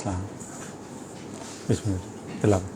हाँ, बिस्मिल्लाह तिलावत।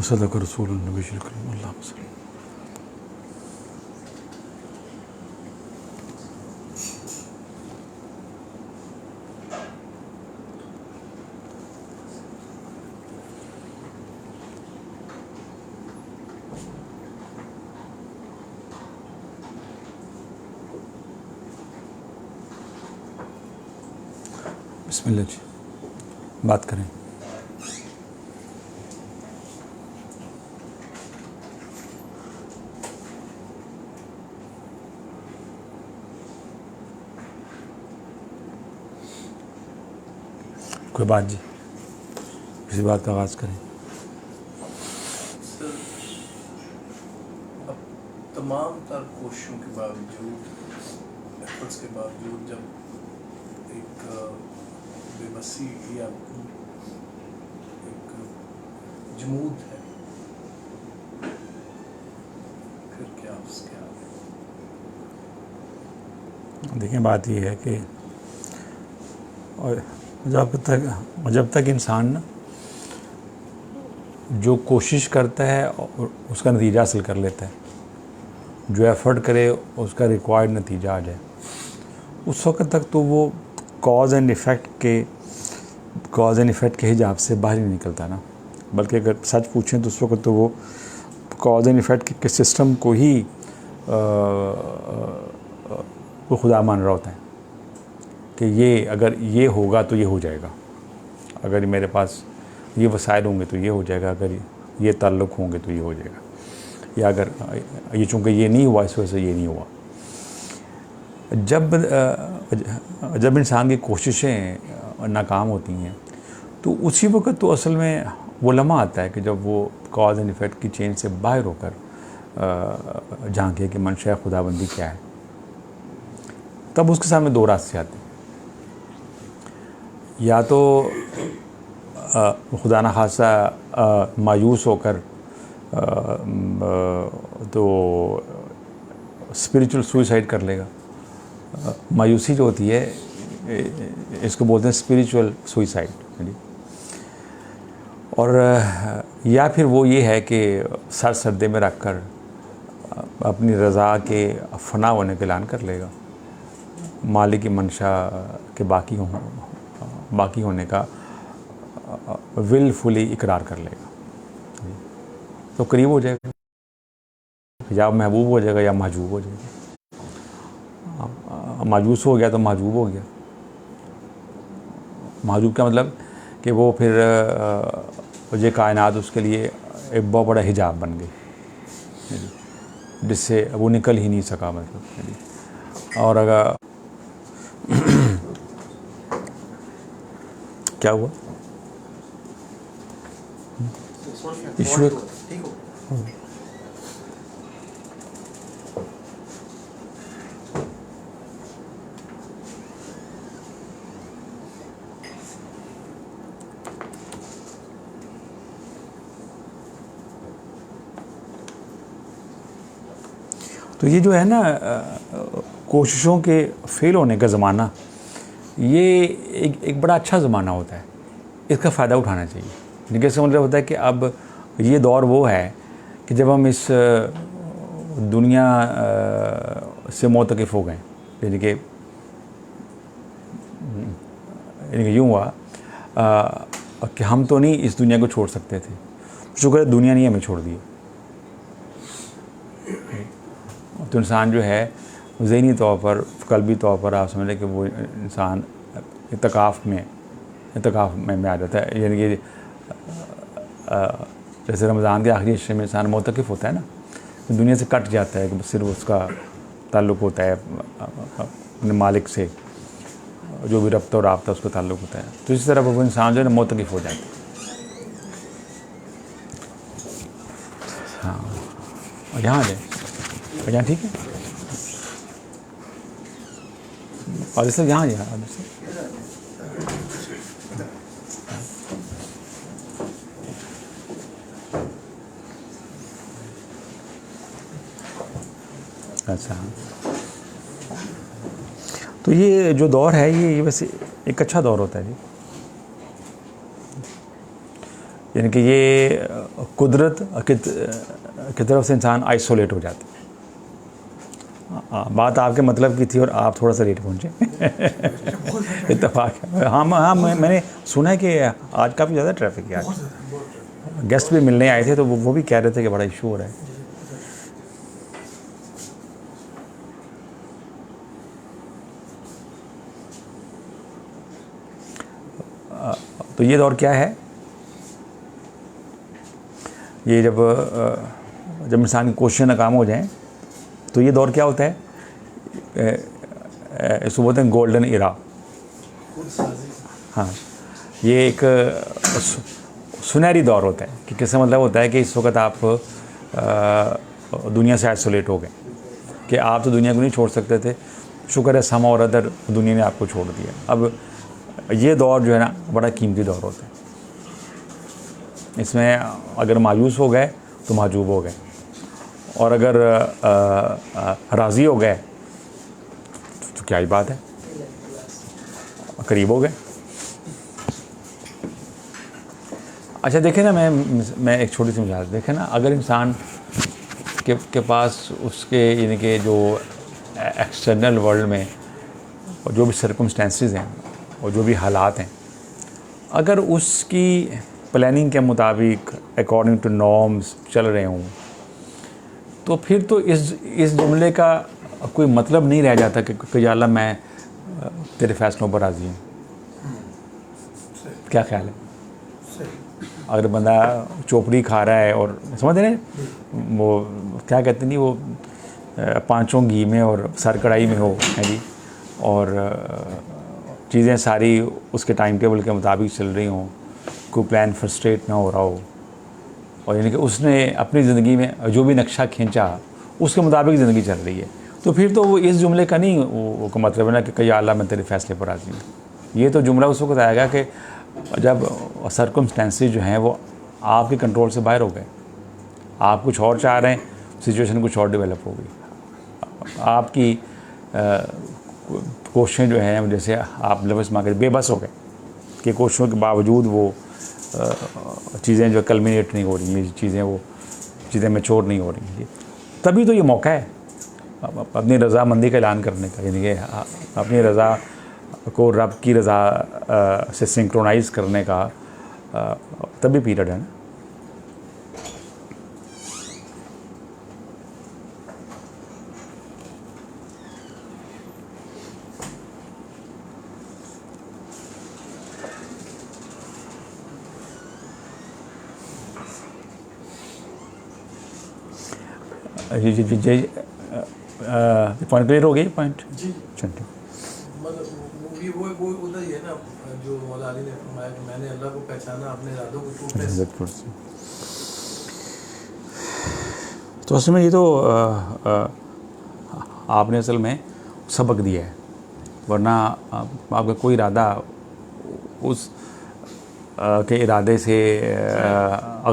वसदक़ रसूलुन नबीयुल करीम अल्लाहुम्मा सल्लि। बिस्मिल्लाह जी, बात करें। कोई बात जी, किसी बात का आगाज़ करें। सर, अब तमाम तर कोशिशों के बावजूद, एफर्ट्स के बावजूद, जब एक बेबसी या एक जमूद है, फिर क्या उसके आगे? देखिए, बात ये है कि और जब तक इंसान ना जो कोशिश करता है और उसका नतीजा हासिल कर लेता है, जो एफ़र्ट करे उसका रिक्वायर्ड नतीजा आ जाए, उस वक्त तक तो वो कॉज़ एंड इफ़ेक्ट के हिजाब से बाहर ही नहीं निकलता ना। बल्कि अगर सच पूछें तो उस वक्त तो वो कॉज़ एंड इफ़ेक्ट के सिस्टम को ही वो खुदा मान रहा होता है कि ये अगर ये होगा तो ये हो जाएगा, अगर मेरे पास ये वसाइल होंगे तो ये हो जाएगा, अगर ये ताल्लुक़ होंगे तो ये हो जाएगा, या अगर ये चूँकि ये नहीं हुआ इस वजह से ये नहीं हुआ। जब इंसान की कोशिशें नाकाम होती हैं तो उसी वक्त तो असल में वो लम्हा आता है कि जब वो कॉज एंड इफ़ेक्ट की चेन से बाहर होकर झांके कि मंशा खुदाबंदी क्या है, तब उसके सामने दो रास्ते आते हैं। या तो खुदा न खासा मायूस होकर तो स्पिरिचुअल सुसाइड कर लेगा। मायूसी जो होती है इसको बोलते हैं स्पिरिचुअल सुसाइड। और या फिर वो ये है कि सर सद्दे में रख कर अपनी रज़ा के फना होने का ऐलान कर लेगा, मालिक की मंशा के बाकी होने का विलफुली इकरार कर लेगा, तो करीब हो जाएगा, या महबूब हो जाएगा या महजूब हो जाएगा। माजूस हो गया तो महजूब हो गया। महजूब का मतलब कि वो फिर ये कायनात उसके लिए एक बहुत बड़ा हिजाब बन गई, जिससे वो निकल ही नहीं सका मतलब। और अगर क्या हुआ? इशू एक ठीक हो। तो ये जो है ना कोशिशों के फेल होने का ज़माना, ये एक बड़ा अच्छा ज़माना होता है, इसका फ़ायदा उठाना चाहिए। लेकिन इसका मतलब होता है कि अब ये दौर वो है कि जब हम इस दुनिया से मोतक़िफ़ हो गए, यानी कि यूँ हुआ कि हम तो नहीं इस दुनिया को छोड़ सकते थे, शुक्र है दुनिया ने हमें छोड़ दिया। तो इंसान जो है ज़हनी तौर पर, क़ल्बी तौर पर आप समझ लें कि वो इंसान इत्तेकाफ़ में आ जाता है। यानी कि जैसे रमज़ान के आखिरी हिस्से में इंसान मोतक़िफ़ होता है ना, तो दुनिया से कट जाता है कि सिर्फ उसका ताल्लुक़ होता है अपने मालिक से, जो भी रब्ता और राब्ता उसका ताल्लुक़ होता है। तो इसी तरह वो इंसान जो है ना मोतक़िफ़ हो जाता है। हाँ, और यहाँ आ जाए, यहाँ ठीक है, और इससे यहाँ जा अच्छा। तो ये जो दौर है ये वैसे एक अच्छा दौर होता है जी, यानी कि ये कुदरत की तरफ से इंसान आइसोलेट हो जाता है। बात आपके मतलब की थी और आप थोड़ा सा लेट पहुँचे। इत्तेफाक है। हाँ, मैंने सुना है कि आज काफ़ी ज़्यादा ट्रैफिक है। आज गेस्ट भी मिलने आए थे तो वो भी कह रहे थे कि बड़ा इशू हो रहा है। तो ये दौर क्या है? ये जब इंसान की कोशिशें नाकाम हो जाएं तो ये दौर क्या होता है? इसको बोलते हैं गोल्डन इरा। हाँ, ये एक सुनहरी दौर होता है कि किसका मतलब होता है कि इस वक्त आप दुनिया से आइसोलेट हो गए, कि आप तो दुनिया को नहीं छोड़ सकते थे, शुक्र है समा और अदर दुनिया ने आपको छोड़ दिया। अब ये दौर जो है ना बड़ा कीमती दौर होता है। इसमें अगर मायूस हो गए तो महजूब हो गए, और अगर राज़ी हो गए तो क्या ही बात है, करीब हो गए। अच्छा देखें ना, मैं एक छोटी सी मिसाल देखें ना, अगर इंसान के पास उसके यानी कि जो एक्सटर्नल वर्ल्ड में जो भी सर्कमस्टेंसेस हैं और जो भी हालात हैं, अगर उसकी प्लानिंग के मुताबिक अकॉर्डिंग टू नॉर्म्स चल रहे हों, तो फिर तो इस जुमले का कोई मतलब नहीं रह जाता कि या अल्लाह मैं तेरे फैसलों पर राज़ी हूँ। क्या ख्याल है? अगर बंदा चोपड़ी खा रहा है और समझ रहे हैं वो क्या कहते नहीं, वो पाँचों घी में और सर कढ़ाई में हो है जी, और चीज़ें सारी उसके टाइम टेबल के मुताबिक चल रही हों, कोई प्लान फ्रस्ट्रेट ना हो रहा हो, और यानी कि उसने अपनी ज़िंदगी में जो भी नक्शा खींचा उसके मुताबिक ज़िंदगी चल रही है, तो फिर तो वो इस जुमले का नहीं वो मतलब है ना कि या अल्लाह मैं तेरे फैसले पर राज़ी हूँ। ये तो जुमला उस वक्त आएगा कि जब सर्कमस्टेंसेस जो हैं वो आपके कंट्रोल से बाहर हो गए, आप कुछ और चाह रहे हैं, सिचुएशन कुछ और डेवलप हो गई, आपकी कोशिशें जो हैं जैसे आप लफ्ज़ मांगे बेबस हो गए कि कोशिशों के बावजूद वो चीज़ें जो कल्मिनेट नहीं हो रही हैं, चीज़ें मैच्योर नहीं हो रही हैं। तभी तो ये मौका है अपनी रज़ामंदी का ऐलान करने का, यानी कि अपनी रज़ा को रब की रज़ा से सिंक्रोनाइज़ करने का तभी पीरियड है ना। जी पॉइंट क्लियर हो गई? पॉइंट जी चलिए। मतलब वो उधर ही है ना जो मौला अली ने फरमाया कि मैंने अल्लाह को पहचाना अपने इरादों को टूटने से। तो असल में ये तो आपने असल में सबक दिया है, वरना आपका कोई इरादा उस के इरादे से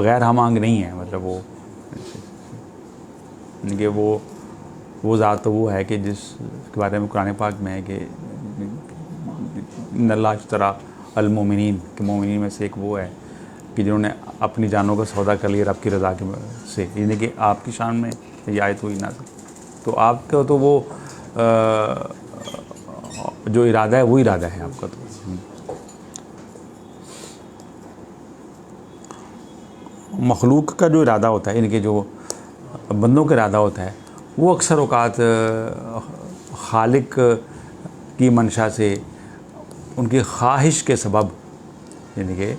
गैर हमांग नहीं है। मतलब वो ज़ात तो वो है कि जिसके बारे में कुरान पाक में है कि नल्ला तरा अल-मोमिनीन के मोमिनीन में से एक वो है कि जिन्होंने अपनी जानों का सौदा कर लिया रब की रज़ा के से, यानी कि आपकी शान में ये आयत हुई ना। तो आपका तो वो जो इरादा है वो इरादा है आपका। तो मखलूक का जो इरादा होता है, यानी कि जो बंदों का इरादा होता है, वो अक्सर औक़ात खालिक की मंशा से उनकी ख्वाहिश के सबब, यानी कि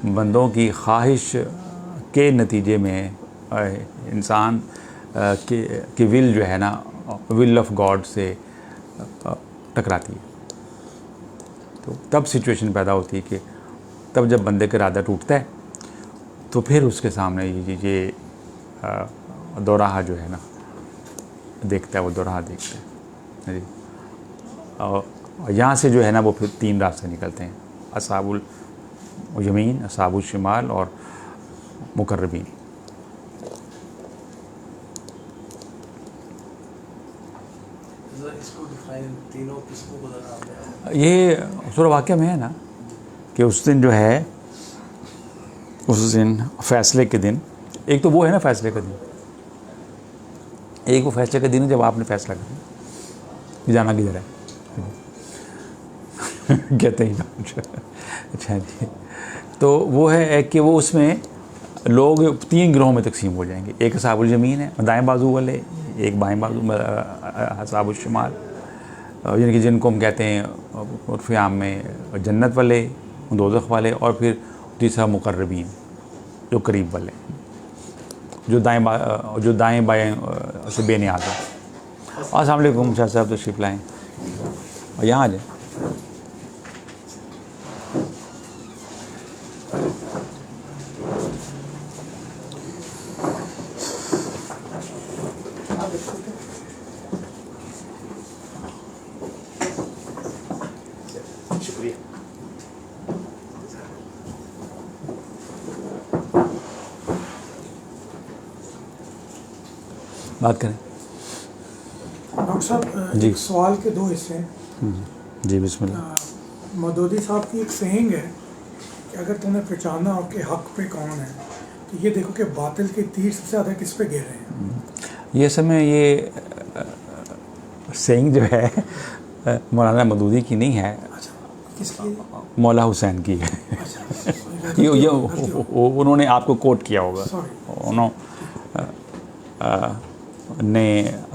बंदों की ख्वाहिश के नतीजे में इंसान की विल जो है ना, विल ऑफ गॉड से टकराती है। तो तब सिचुएशन पैदा होती है कि तब जब बंदे का इरादा टूटता है तो फिर उसके सामने ये दोराहा जो है ना देखता है, वो दोराहा देखता है। और यहाँ से जो है ना वो फिर 3 रास्ते निकलते हैं, असाबुल यमीन, असाबुल शिमाल और मुकर्रबीन। इसको डिफाइन तीनों किस्मों को जरा ये सूरह वाक़िया में है ना कि उस दिन जो है, उस दिन फ़ैसले के दिन, एक तो वो है ना फ़ैसले का दिन, एक वो फ़ैसले का दिन है जब आपने फ़ैसला किया कि जाना किधर है कहते ही ना। अच्छा जी, तो वो है कि वो उसमें लोग 3 गिरोहों में तकसीम हो जाएंगे। एक असाबुल जमीन है दाएं बाजू वाले, एक बाएं बाजू असाबुल शिमाल, यानी कि जिनको हम कहते हैं उर्फ़ आम में जन्नत वाले, दोज़ख वाले, और फिर तीसरा मुकर्रबीन जो करीब वाले, जो दाएं बाएं से बेनियाज़ है। अस्सलाम वालेकुम शाह साहब, तशरीफ़ लाएँ और यहाँ आ जाए। बात करें। डॉक्टर साहब, जी। एक सवाल के 2 हिस्से हैं। जी बिस्मिल्लाह। मदूदी साहब की एक सेइंग है कि अगर तुमने पहचाना हो कि हक पे कौन है तो ये देखो कि बातिल के तीर सबसे ज़्यादा किस पे गिर रहे हैं। ये समय ये सेइंग जो है मौलाना मदूदी की नहीं है, अच्छा, किसकी? मौला हुसैन की है। अच्छा, ये उन्होंने आपको कोट किया होगा, सॉरी, ने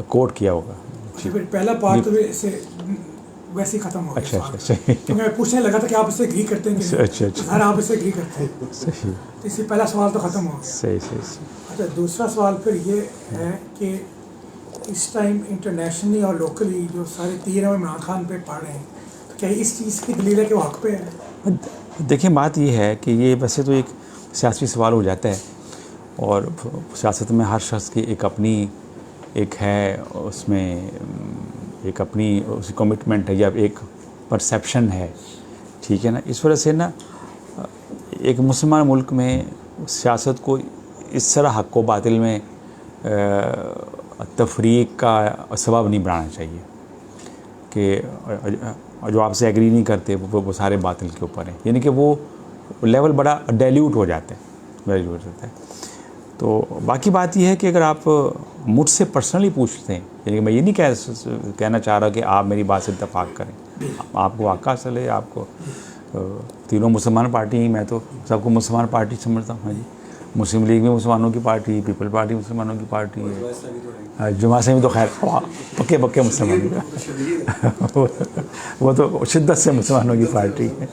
कोट किया होगा। फिर पहला पार्ट तो इससे वैसे ही ख़त्म हो गया। अच्छा सवाल। अच्छा तो मैं पूछने लगा था कि आप इससे एग्री करते हैं कि नहीं? अच्छा अच्छा। सर आप इससे एग्री करते हैं, सही तो इससे पहला सवाल तो ख़त्म हो गया। सही सही सही। अच्छा, दूसरा सवाल फिर ये है कि इस टाइम इंटरनेशनली और लोकली जो सारे तीर हम इमरान खान पे पढ़ रहे हैं, तो क्या इस चीज़ की दलील है कि वो हक पे है? देखिए बात ये है कि ये वैसे तो एक सियासी सवाल हो जाता है, और सियासत में हर शख्स की एक अपनी एक है, उसमें एक अपनी उसकी कमिटमेंट है या एक परसेप्शन है, ठीक है ना। इस वजह से ना एक मुसलमान मुल्क में सियासत को इस तरह हक़ व बातिल में तफरीक का सबब नहीं बनाना चाहिए कि जो आपसे एग्री नहीं करते वो सारे बातिल के ऊपर हैं, यानी कि वो लेवल बड़ा डाइल्यूट हो जाता है, डाइल्यूट हो जाता है। तो बाकी बात यह है कि अगर आप मुझसे पर्सनली पूछते हैं, यानी कि मैं ये नहीं कहना चाह रहा कि आप मेरी बात से इत्तेफाक करें, आपको वाक़ा असल है, आपको तीनों मुसलमान पार्टी ही, मैं तो सबको मुसलमान पार्टी समझता हूँ। हाँ जी, मुस्लिम लीग भी मुसलमानों की पार्टी, पीपल पार्टी मुसलमानों की पार्टी है, जुमा से भी तो खैर पक्के पक्के मुसलमानों का वो तो शिद्दत से मुसलमानों की पार्टी है।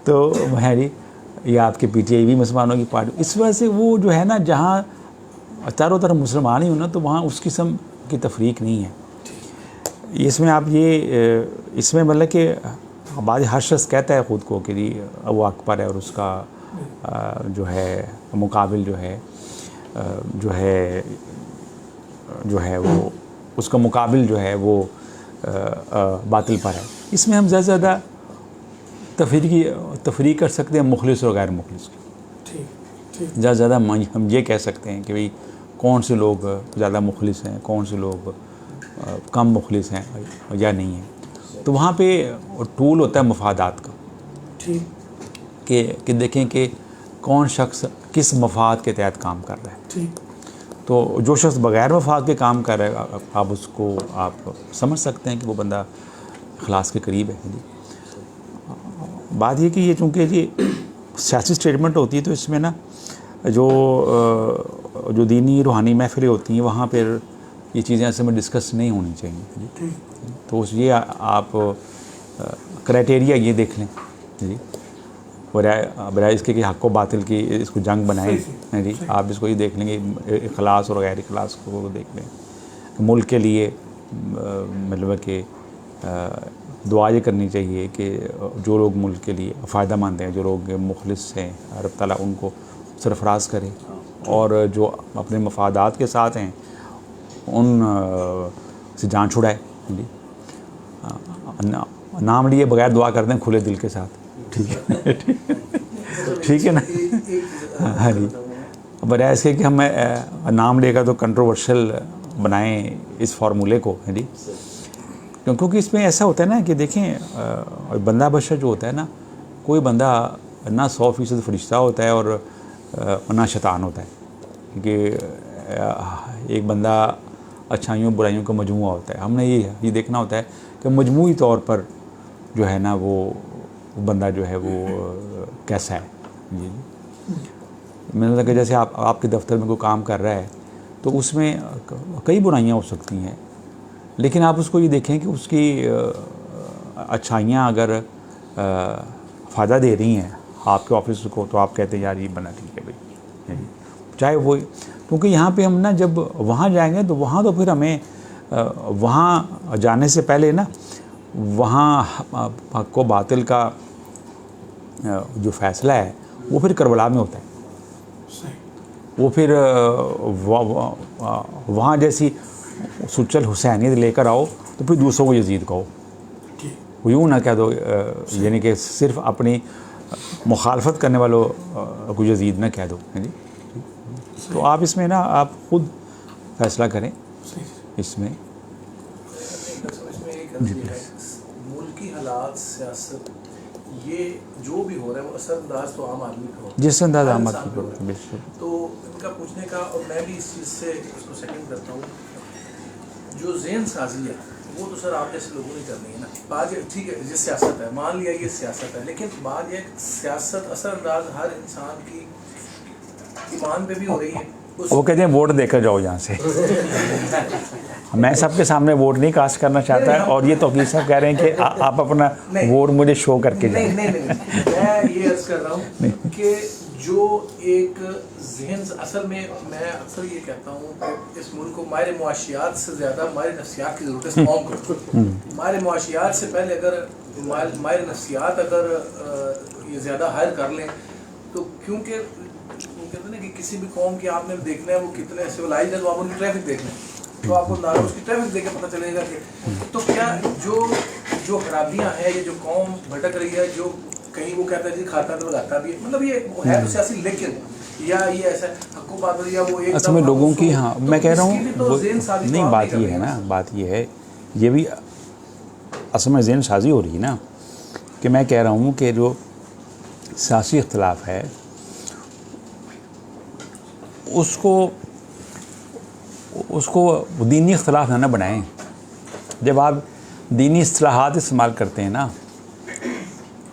तो है जी, या आपके पीटीआई भी मुसलमानों की पार्टी। इस वजह से वो जो है ना, जहाँ चारों तरफ मुसलमान ही हो ना, तो वहाँ उस किस्म की तफरीक नहीं है। इसमें आप ये इसमें मतलब कि बाद हर शख्स कहता है ख़ुद को कि जी वो अकबर है और उसका जो है मुकाबिल जो है वो उसका मुकाबिल जो है वो बातिल पर है। इसमें हम ज़्यादा से ज़्यादा तफरीक कर सकते हैं मुखलिस और गैर मुखलिस की। ठीक ठीक। ज़्यादा से ज़्यादा हम ये कह सकते हैं कि भाई कौन से लोग ज़्यादा मुखलिस हैं, कौन से लोग कम मुखलिस हैं या नहीं हैं। तो वहाँ पे टूल होता है मफादात का, ठीक कि देखें कि कौन शख्स किस मफाद के तहत काम कर रहा है। ठीक। तो जो शख्स बग़ैर मफाद के काम कर रहा है आप उसको आप समझ सकते हैं कि वो बंदा इखलास के करीब है। बात ये कि ये चूँकि ये सियासी स्टेटमेंट होती है तो इसमें ना जो दीनी रूहानी महफिलें होती हैं वहाँ पर ये चीज़ें ऐसे में डिस्कस नहीं होनी चाहिए जी। तो ये आप क्राइटेरिया ये देख लें जी, बजाय इसके कि हक़ व बातिल की इसको जंग बनाएं जी। आप इसको ये देख लेंगे इखलास और गैर इखलास को देख लें। मुल्क के लिए मतलब कि दुआ ये करनी चाहिए कि जो लोग मुल्क के लिए फ़ायदा मंद हैं, जो लोग मुखलिस हैं, रब ताला उनको सरफराज करे, और जो अपने मफादात के साथ हैं उन से जान छुड़ाए जी। नाम लिए बगैर दुआ करते हैं खुले दिल के साथ। ठीक है ठीक है ना। हाँ जी, बजाय इसके कि हम नाम लेकर तो कंट्रोवर्शियल बनाएं इस फार्मूले को है जी। क्योंकि इसमें ऐसा होता है ना कि देखें बंदा बशर जो होता है ना, कोई बंदा ना 100% फरिश्ता होता है और ना शैतान होता है। क्योंकि एक बंदा अच्छाइयों बुराइयों का मजमूआ होता है। हमने ये देखना होता है कि मजमूई तौर पर जो है ना वो बंदा जो है वो कैसा है जी। मैंने लगा जैसे आपके दफ्तर में कोई काम कर रहा है तो उसमें कई बुराइयां हो सकती हैं, लेकिन आप उसको ये देखें कि उसकी अच्छाइयाँ अगर फ़ायदा दे रही हैं आपके ऑफिस को, तो आप कहते हैं यार ये बना ठीक है भाई, चाहे वो, क्योंकि यहाँ पे हम ना जब वहाँ जाएंगे तो वहाँ तो फिर हमें वहाँ जाने से पहले ना वहाँ हक़ व बातिल का जो फ़ैसला है वो फिर करबला में होता है। वो फिर वहाँ जैसी सुचल हुसैनियत लेकर आओ तो फिर दूसरों को यजीद कहो, यूँ ना कह दो यानी कि सिर्फ अपनी मुखालफत करने वालों को यजीद ना कह दो है जी। तो आप इसमें ना आप खुद फैसला करें इसमें। मुल्की हालात, सियासत, ये जो भी हो रहा है वो असरअंदाज तो आम आदमी को, जिस अंदाज आम आदमी को बिल्कुल। तो इनका पूछने का, और मैं भी इस चीज़ से उसको सेकंड करता हूँ, जो ज़हन साजी है वो तो सर आप जैसे लोगों ने करनी है ना। बात ये ठीक है, ये सियासत है, मान लिया ये सियासत है, लेकिन बात यह सियासत असरअंदाज हर इंसान की ईमान पे भी हो रही है। वो कहते हैं वोट देकर जाओ यहाँ से। मैं सबके सामने वोट नहीं कास्ट करना चाहता है, और ये तौकीर साहब कह रहे हैं कि आप अपना वोट मुझे शो करके जाए। नहीं, मैं ये अर्ज कर रहा हूँ कि जो एक जहन, असल में मैं अक्सर ये कहता हूँ कि इस मुल्क को माहिर मुआशियात से ज़्यादा माहिर नफ्सियात की ज़रूरत है। कौम को माहिर मुआशियात से पहले अगर माहिर नफ्सियात अगर ये ज़्यादा हायर कर लें तो, क्योंकि वो कहते हैं ना कि किसी भी कौम की आपने देखना है वो कितने सिविलाइज्ड है, तो आप उनकी ट्रैफिक देख लें, तो आपको नारा उसकी ट्रैफिक देख के पता चलेगा कि तो क्या जो खराबियाँ हैं, ये जो कौम भटक रही है, जो कहीं वो कहता है जी खाता तो लगाता भी, मतलब ये है तो सियासी, लेकिन या ये ऐसा हक़ व बातिल या वो एक असल में लोगों की, हाँ मैं कह रहा हूँ नहीं, बात ये है ना, बात ये है, ये भी असल में ज़हन साजी हो रही है ना, कि मैं कह रहा हूँ कि जो सियासी इख्तिलाफ है उसको दीनी इख्तिलाफ ना बनाएं। जब आप दीनी इस्तिलाहात इस्तेमाल करते हैं ना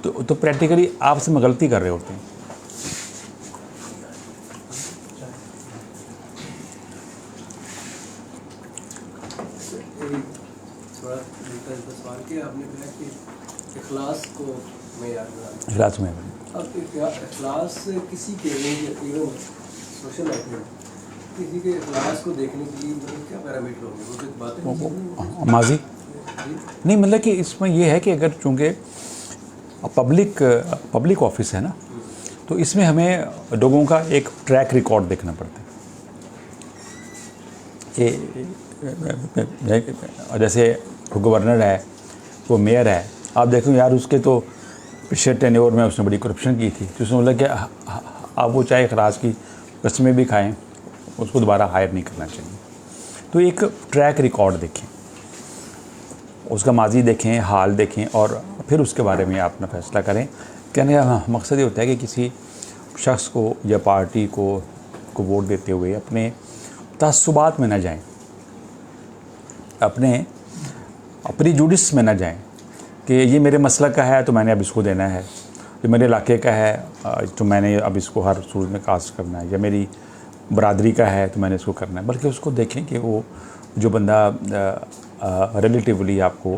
तो प्रैक्टिकली आप उसमें गलती कर रहे होते हैं। थोड़ा सवाल किया आपने कहा कि इखलास को मेयार बनाना, इखलास में अब इखलास किसी के इवन सोशल लाइफ में किसी के इखलास को देखने के लिए मतलब क्या पैरामीटर होंगे, वो तो बातें माजी नहीं मतलब कि इसमें ये है कि अगर चूँकि पब्लिक ऑफिस है ना, तो इसमें हमें लोगों का एक ट्रैक रिकॉर्ड देखना पड़ता है। जैसे गवर्नर है, वो मेयर है, आप देखो यार उसके तो पिछले टेन्योर में उसने बड़ी करप्शन की थी, तो उसने बोला कि आप वो चाहे खराज की कस्में भी खाएं, उसको दोबारा हायर नहीं करना चाहिए। तो एक ट्रैक रिकॉर्ड देखें, उसका माजी देखें, हाल देखें, और फिर उसके बारे में आप अपना फैसला करें। कहने का मकसद ये होता है कि किसी शख्स को या पार्टी को वोट देते हुए अपने तअस्सुबात में न जाएं, अपने प्रीजुडिस में न जाएं कि ये मेरे मसलक का है तो मैंने अब इसको देना है, ये मेरे इलाके का है तो मैंने अब इसको हर सूरत में कास्ट करना है, या मेरी बरादरी का है तो मैंने इसको करना है। बल्कि उसको देखें कि वो जो बंदा रिलेटिवली आपको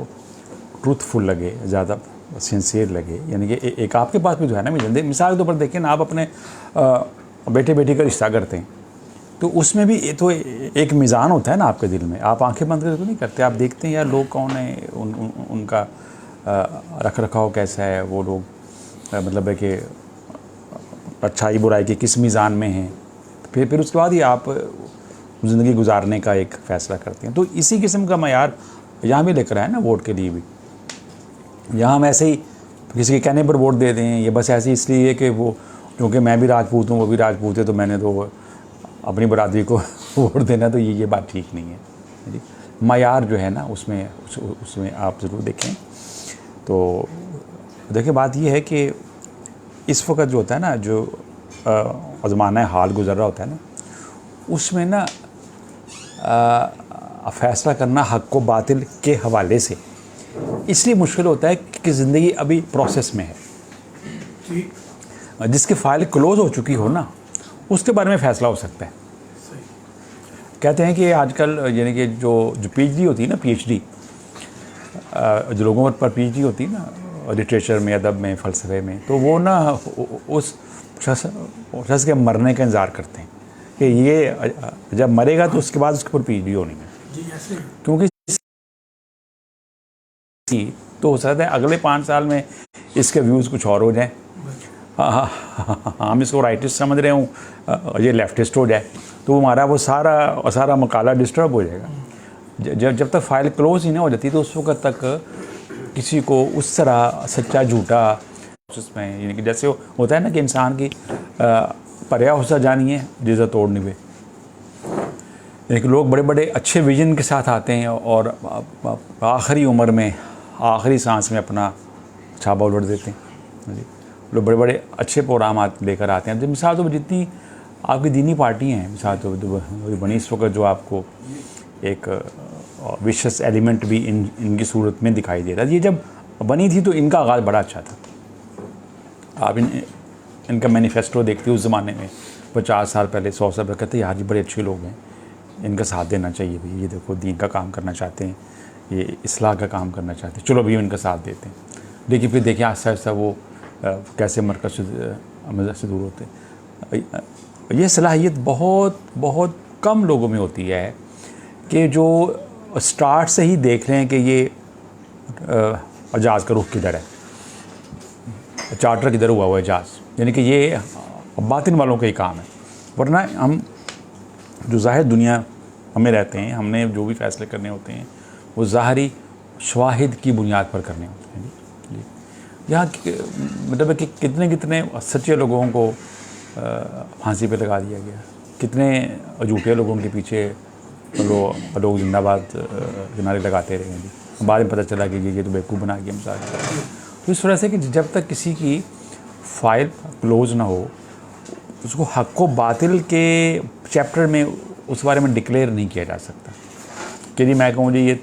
ट्रूथफुल लगे, ज़्यादा सिंसियर लगे, यानी कि एक आपके पास भी जो है ना मिसाल के तौर पर देखें ना, आप अपने बेटे बेटी का रिश्ता करते हैं तो उसमें भी तो एक मीज़ान होता है ना आपके दिल में, आप आंखें बंद करके तो नहीं करते, आप देखते हैं यार लोग कौन है, उनका रख रखाव कैसा है, वो लोग मतलब है कि अच्छाई बुराई के किस मीज़ान में हैं, फिर उसके बाद ही आप ज़िंदगी गुजारने का एक फ़ैसला करते हैं। तो इसी किस्म का मयार यहाँ भी लेकर आए ना वोट के लिए भी। यहाँ हम ऐसे ही किसी के कहने पर वोट दे दें, ये बस ऐसे इसलिए कि वो क्योंकि मैं भी राजपूत हूँ वो भी राजपूत है तो मैंने तो अपनी बरादरी को वोट देना, तो ये बात ठीक नहीं है जी। मयार जो है ना उसमें आप ज़रूर देखें। तो देखिए बात ये है कि इस वक्त जो होता है ना, जो ज़माना हाल गुजर रहा होता है ना, उसमें ना फ़ैसला करना हक़ व बातिल के हवाले से इसलिए मुश्किल होता है कि ज़िंदगी अभी प्रोसेस में है। जिसकी फ़ाइल क्लोज़ हो चुकी हो ना, उसके बारे में फ़ैसला हो सकता है। कहते हैं कि आजकल यानी कि जो PhD होती है ना, PhD जो लोगों पर PhD होती है ना, लिटरेचर में, अदब में, फ़लसफ़े में, तो वो ना उस शख्स के मरने का इंतज़ार करते हैं कि ये जब मरेगा तो उसके बाद उसके ऊपर PhD होनी है, क्योंकि तो हो सकता है अगले 5 साल में इसके व्यूज़ कुछ और हो जाएं, हम इसको राइटिस्ट समझ रहे हूँ, ये लेफ्टिस्ट हो जाए, तो हमारा वो सारा मकाला डिस्टर्ब हो जाएगा। जब तक फ़ाइल क्लोज ही ना हो जाती तो उस वक्त तक किसी को उस तरह सच्चा झूठा उसमें, यानी कि जैसे होता है ना कि इंसान की पर्या हुस्सा जानी है जिज़ा तोड़ने पे, यानी कि लोग बड़े बड़े अच्छे विजन के साथ आते हैं और आखिरी उम्र में आखिरी सांस में अपना छाबा उलट देते हैं जी। लोग बड़े बड़े अच्छे प्रोग्राम लेकर आते हैं। जब मिसाल तो जितनी आपकी दीनी पार्टी हैं, मिसाल तो बनी इस वक्त जो आपको एक विशेष एलिमेंट भी इनकी सूरत में दिखाई दे रहा है। ये जब बनी थी तो इनका आगाज़ बड़ा अच्छा था। आप इनका मैनिफेस्टो देखते हो उस ज़माने में 50 साल पहले, 100 साल पहले, कहते यार ये बड़े अच्छे लोग हैं, इनका साथ देना चाहिए भाई, ये देखो दीन का काम करना चाहते हैं, ये इस्लाह का काम करना चाहते हैं, चलो भाई इनका साथ देते हैं। लेकिन फिर देखिए आहिस्ता आहिस्ता वो कैसे मरकज़ से दूर होते हैं। ये सलाहियत बहुत बहुत कम लोगों में होती है कि जो स्टार्ट से ही देख रहे हैं कि ये जहाज़ का रुख किधर है, चार्टर किधर हुआ है जहाज़, यानी कि ये बातिन वालों का ही काम है। वरना हम जो ज़ाहिर दुनिया हमें रहते हैं, हमने जो भी फ़ैसले करने होते हैं वो ज़ाहरी शवाहिद की बुनियाद पर करने होते हैं जी। यहाँ मतलब कि कितने सच्चे लोगों को फांसी पे लगा दिया गया, कितने झूठे लोगों के पीछे लोग जिंदाबाद किनारे लगाते रहे हैं जी। बाद में पता चला कि ये तो बेवकूफ़ बना गया मिसाल। तो इस वजह से कि जब तक किसी की फ़ाइल क्लोज़ ना हो, उसको हक़ व बातिल के चैप्टर में उस बारे में डिक्लेयर नहीं किया जा सकता कि जी मैं कहूँ जी ये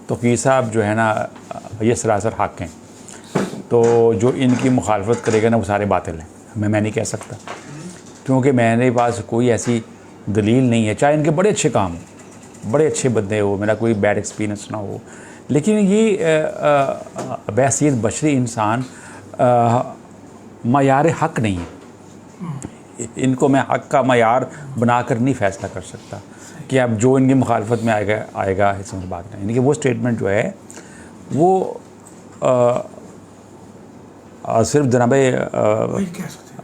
तौक़ीर साहब जो है ना ये सरासर हक़ हैं, तो जो इनकी मुखालफत करेगा ना वो सारे बातिल हैं, मैं नहीं कह सकता, क्योंकि मेरे पास कोई ऐसी दलील नहीं है। चाहे इनके बड़े अच्छे काम हो, बड़े अच्छे बंदे हो, मेरा कोई बैड एक्सपीरियंस ना हो, लेकिन ये बहसीत बशरी इंसान मयार हक़ नहीं है। इनको मैं हक़ का मयार बनाकर नहीं फ़ैसला कर सकता कि अब जो इनकी मुखालफत में आएगा इसमें बात नहीं। यानी कि वो स्टेटमेंट जो है वो सिर्फ जनाब वही कह सकते हैं।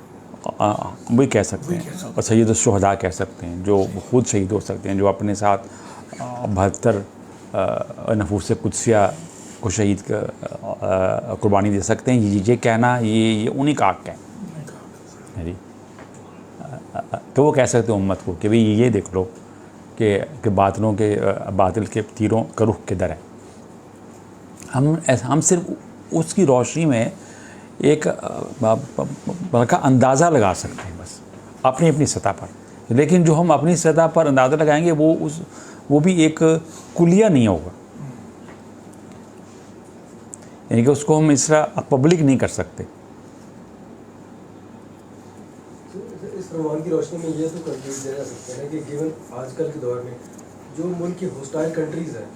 वही कह सकते हैं, और सैयद शुहदा कह सकते हैं, जो खुद शहीद हो सकते हैं, जो अपने साथ 72 नफूस कुदसिया को शहीद कुर्बानी दे सकते हैं। ये कहना ये उन्हीं का हक़ है जी। तो वो कह सकते हैं उम्मत को कि भाई ये देख लो कि बातिल के तीरों का रुख किधर है। हम सिर्फ उसकी रोशनी में एक का अंदाज़ा लगा सकते हैं बस अपनी अपनी सतह पर, लेकिन जो हम अपनी सतह पर अंदाज़ा लगाएंगे वो भी एक कुलिया नहीं होगा, यानी कि उसको हम इस तरह पब्लिक नहीं कर सकते। इस फरमान की रोशनी में ये तो कंक्लूड किया जा सकता है कि गिवन आजकल के दौर में जो मुल्क की होस्टाइल कंट्रीज़ है,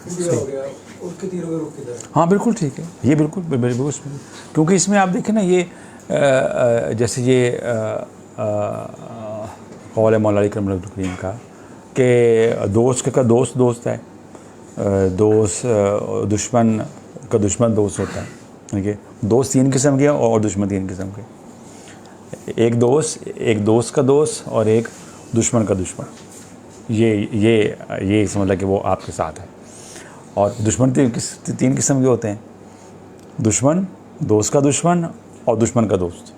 इंडिया हो गया, उसके तीरों का रुख किधर है? हाँ बिल्कुल ठीक है, ये बिल्कुल क्योंकि इसमें आप देखें ना, ये जैसे ये कौल मौला अली करम करीम का कि दोस्त का दोस्त है, दुश्मन का दुश्मन दोस्त होता है। ठीक है, दोस्त 3 किस्म के और दुश्मन 3 किस्म के, एक दोस्त का दोस्त और एक दुश्मन का दुश्मन। ये समझ कि वो आपके साथ है। और दुश्मन 3 किस्म के होते हैं, दुश्मन, दोस्त का दुश्मन और दुश्मन का दोस्त।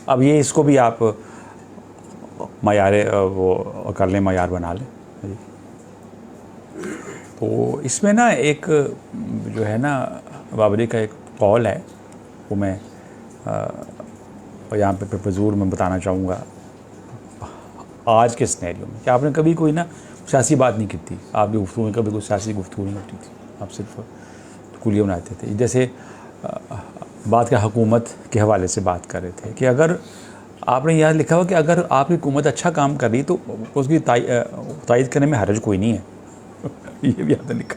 अब ये इसको भी आप वो कर लें, मयार बना लें। तो इसमें ना एक जो है ना बाबरी का एक कौल है, वो मैं यहाँ पे हुज़ूर में बताना चाहूँगा आज के स्नैरियो में, कि आपने कभी कोई ना सियासी बात नहीं की थी, आपकी गुफ्तगू में कभी कोई सियासी गुफ्तगू नहीं होती थी, आप सिर्फ कुलिया बनाते थे। जैसे बात का हुकूमत के हवाले से बात कर रहे थे कि अगर आपने यहाँ लिखा हुआ कि अगर आपकी हुकूमत अच्छा काम कर रही तो उसकी तायद करने में हर्ज कोई नहीं है। ये भी आपने लिखा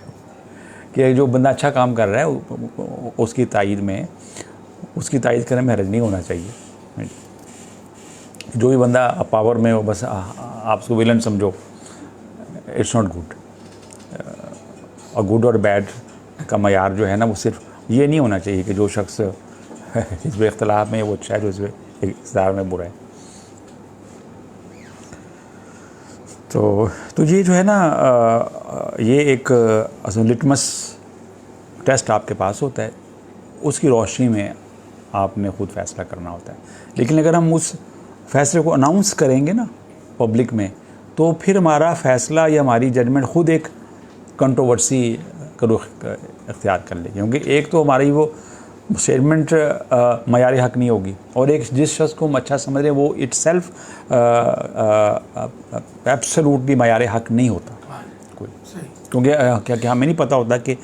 कि जो बंदा अच्छा काम कर रहा है उसकी तायद करने में हर्ज नहीं होना चाहिए। जो भी बंदा पावर में हो बस आप उसको विलन समझो, इट्स नॉट गुड। और गुड और बैड का मयार जो है ना, वो सिर्फ ये नहीं होना चाहिए कि जो शख्स हिज़्ब इख्तिलाफ में वो अच्छा है, जो हिज़्ब इक़्तिदार में बुरा है। तो ये जो है ना, ये एक लिटमस टेस्ट आपके पास होता है, उसकी रोशनी में आपने ख़ुद फ़ैसला करना होता है। लेकिन अगर हम उस फैसले को अनाउंस करेंगे ना पब्लिक में, तो फिर हमारा फ़ैसला या हमारी जजमेंट ख़ुद एक कंट्रोवर्सी का रुख इख्तियार कर लेगी, क्योंकि एक तो हमारी वो स्टेटमेंट मयारी हक़ नहीं होगी, और एक जिस शख्स को हम अच्छा समझ रहे हैं वो इट्सेल्फ एब्सोल्युटली मयारी हक़ नहीं होता कोई, क्योंकि क्या हमें नहीं पता होता कि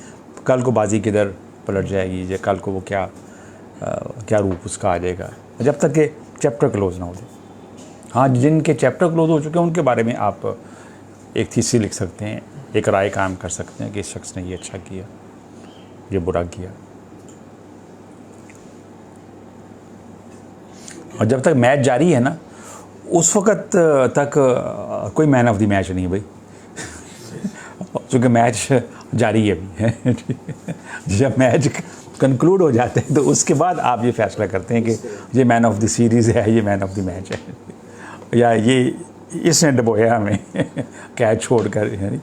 कल को बाजी किधर पलट जाएगी, या कल को वो क्या रूप उसका आ जाएगा, जब तक कि चैप्टर क्लोज ना हो जाए। हाँ, जिनके चैप्टर क्लोज हो चुके हैं उनके बारे में आप एक थीसिस लिख सकते हैं, एक राय कायम कर सकते हैं कि इस शख्स ने ये अच्छा किया, ये बुरा किया। और जब तक मैच जारी है ना, उस वक़्त तक कोई मैन ऑफ द मैच नहीं भाई, क्योंकि मैच जारी है अभी है। जब मैच कंक्लूड हो जाते हैं तो उसके बाद आप ये फैसला करते हैं कि ये मैन ऑफ द सीरीज़ है, ये मैन ऑफ द मैच है, या ये इसने डबोया हमें कैच छोड़कर। ये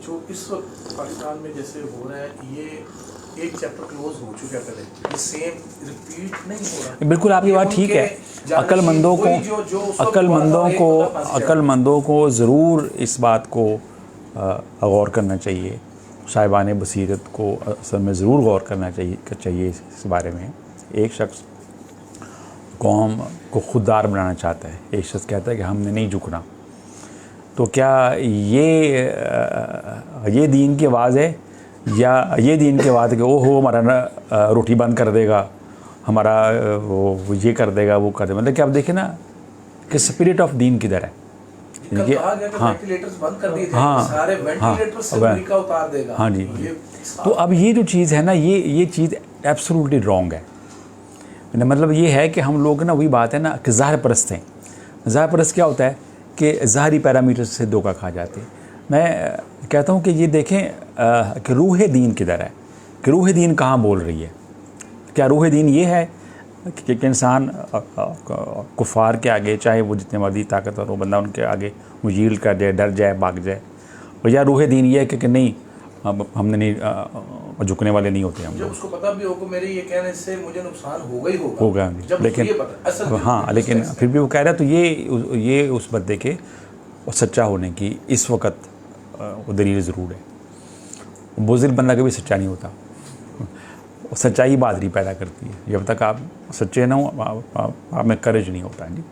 जो इस वक्त पाकिस्तान में जैसे हो रहा है, ये एक चैप्टर क्लोज हो चुका है, पहले ये सेम रिपीट नहीं हो रहा। बिल्कुल आपकी बात ठीक है। अक्लमंदों को ज़रूर इस बात को गौर करना चाहिए, साहिबान बसीरत को असल में ज़रूर गौर करना चाहिए इस बारे में। एक शख्स कौम को खुददार बनाना चाहता है, एक शख्स कहता है कि हमने नहीं झुकना, तो क्या ये दीन की आवाज़ है, या ये दीन की आवाज़ है कि ओहो हमारा रोटी बंद कर देगा, हमारा वो ये कर देगा, वो कर देगा। मतलब कि आप देखें ना कि स्पिरिट ऑफ दीन किधर है। हाँ जी। तो अब ये जो चीज़ है ना, ये चीज़ एब्सोल्युटली रॉन्ग है। मतलब ये है कि हम लोग ना, वही बात है ना कि ज़ाहिर परस्त हैं। ज़ाहिर परस्त क्या होता है कि ज़ाहरी पैरामीटर से धोखा खा जाते हैं। मैं कहता हूँ कि ये देखें कि रूह दीन किधर है, कि रूह दीन कहाँ बोल रही है। क्या रूह दीन ये है कि इंसान कुफार के आगे, चाहे वो जितने मर्जी ताकतवर हो बंदा, उनके आगे वो यील्ड कर जाए, डर जाए, भाग जाए? और या रूह दीन ये है कि नहीं, अब हमने नहीं झुकने वाले नहीं होते हम जब उसको पता भी होगा मेरे ये कहने से मुझे नुकसान होगा ही होगा, जब लेकिन ये पता असल हाँ, लेकिन फिर भी वो कह रहा है, तो ये उस बंदे के सच्चा होने की इस वक्त वो दलील ज़रूर है। बुज़दिल बंदा कभी सच्चा नहीं होता, सच्चाई बहादुरी पैदा करती है। जब तक आप सच्चे ना हो आप में करेज नहीं होता है जी।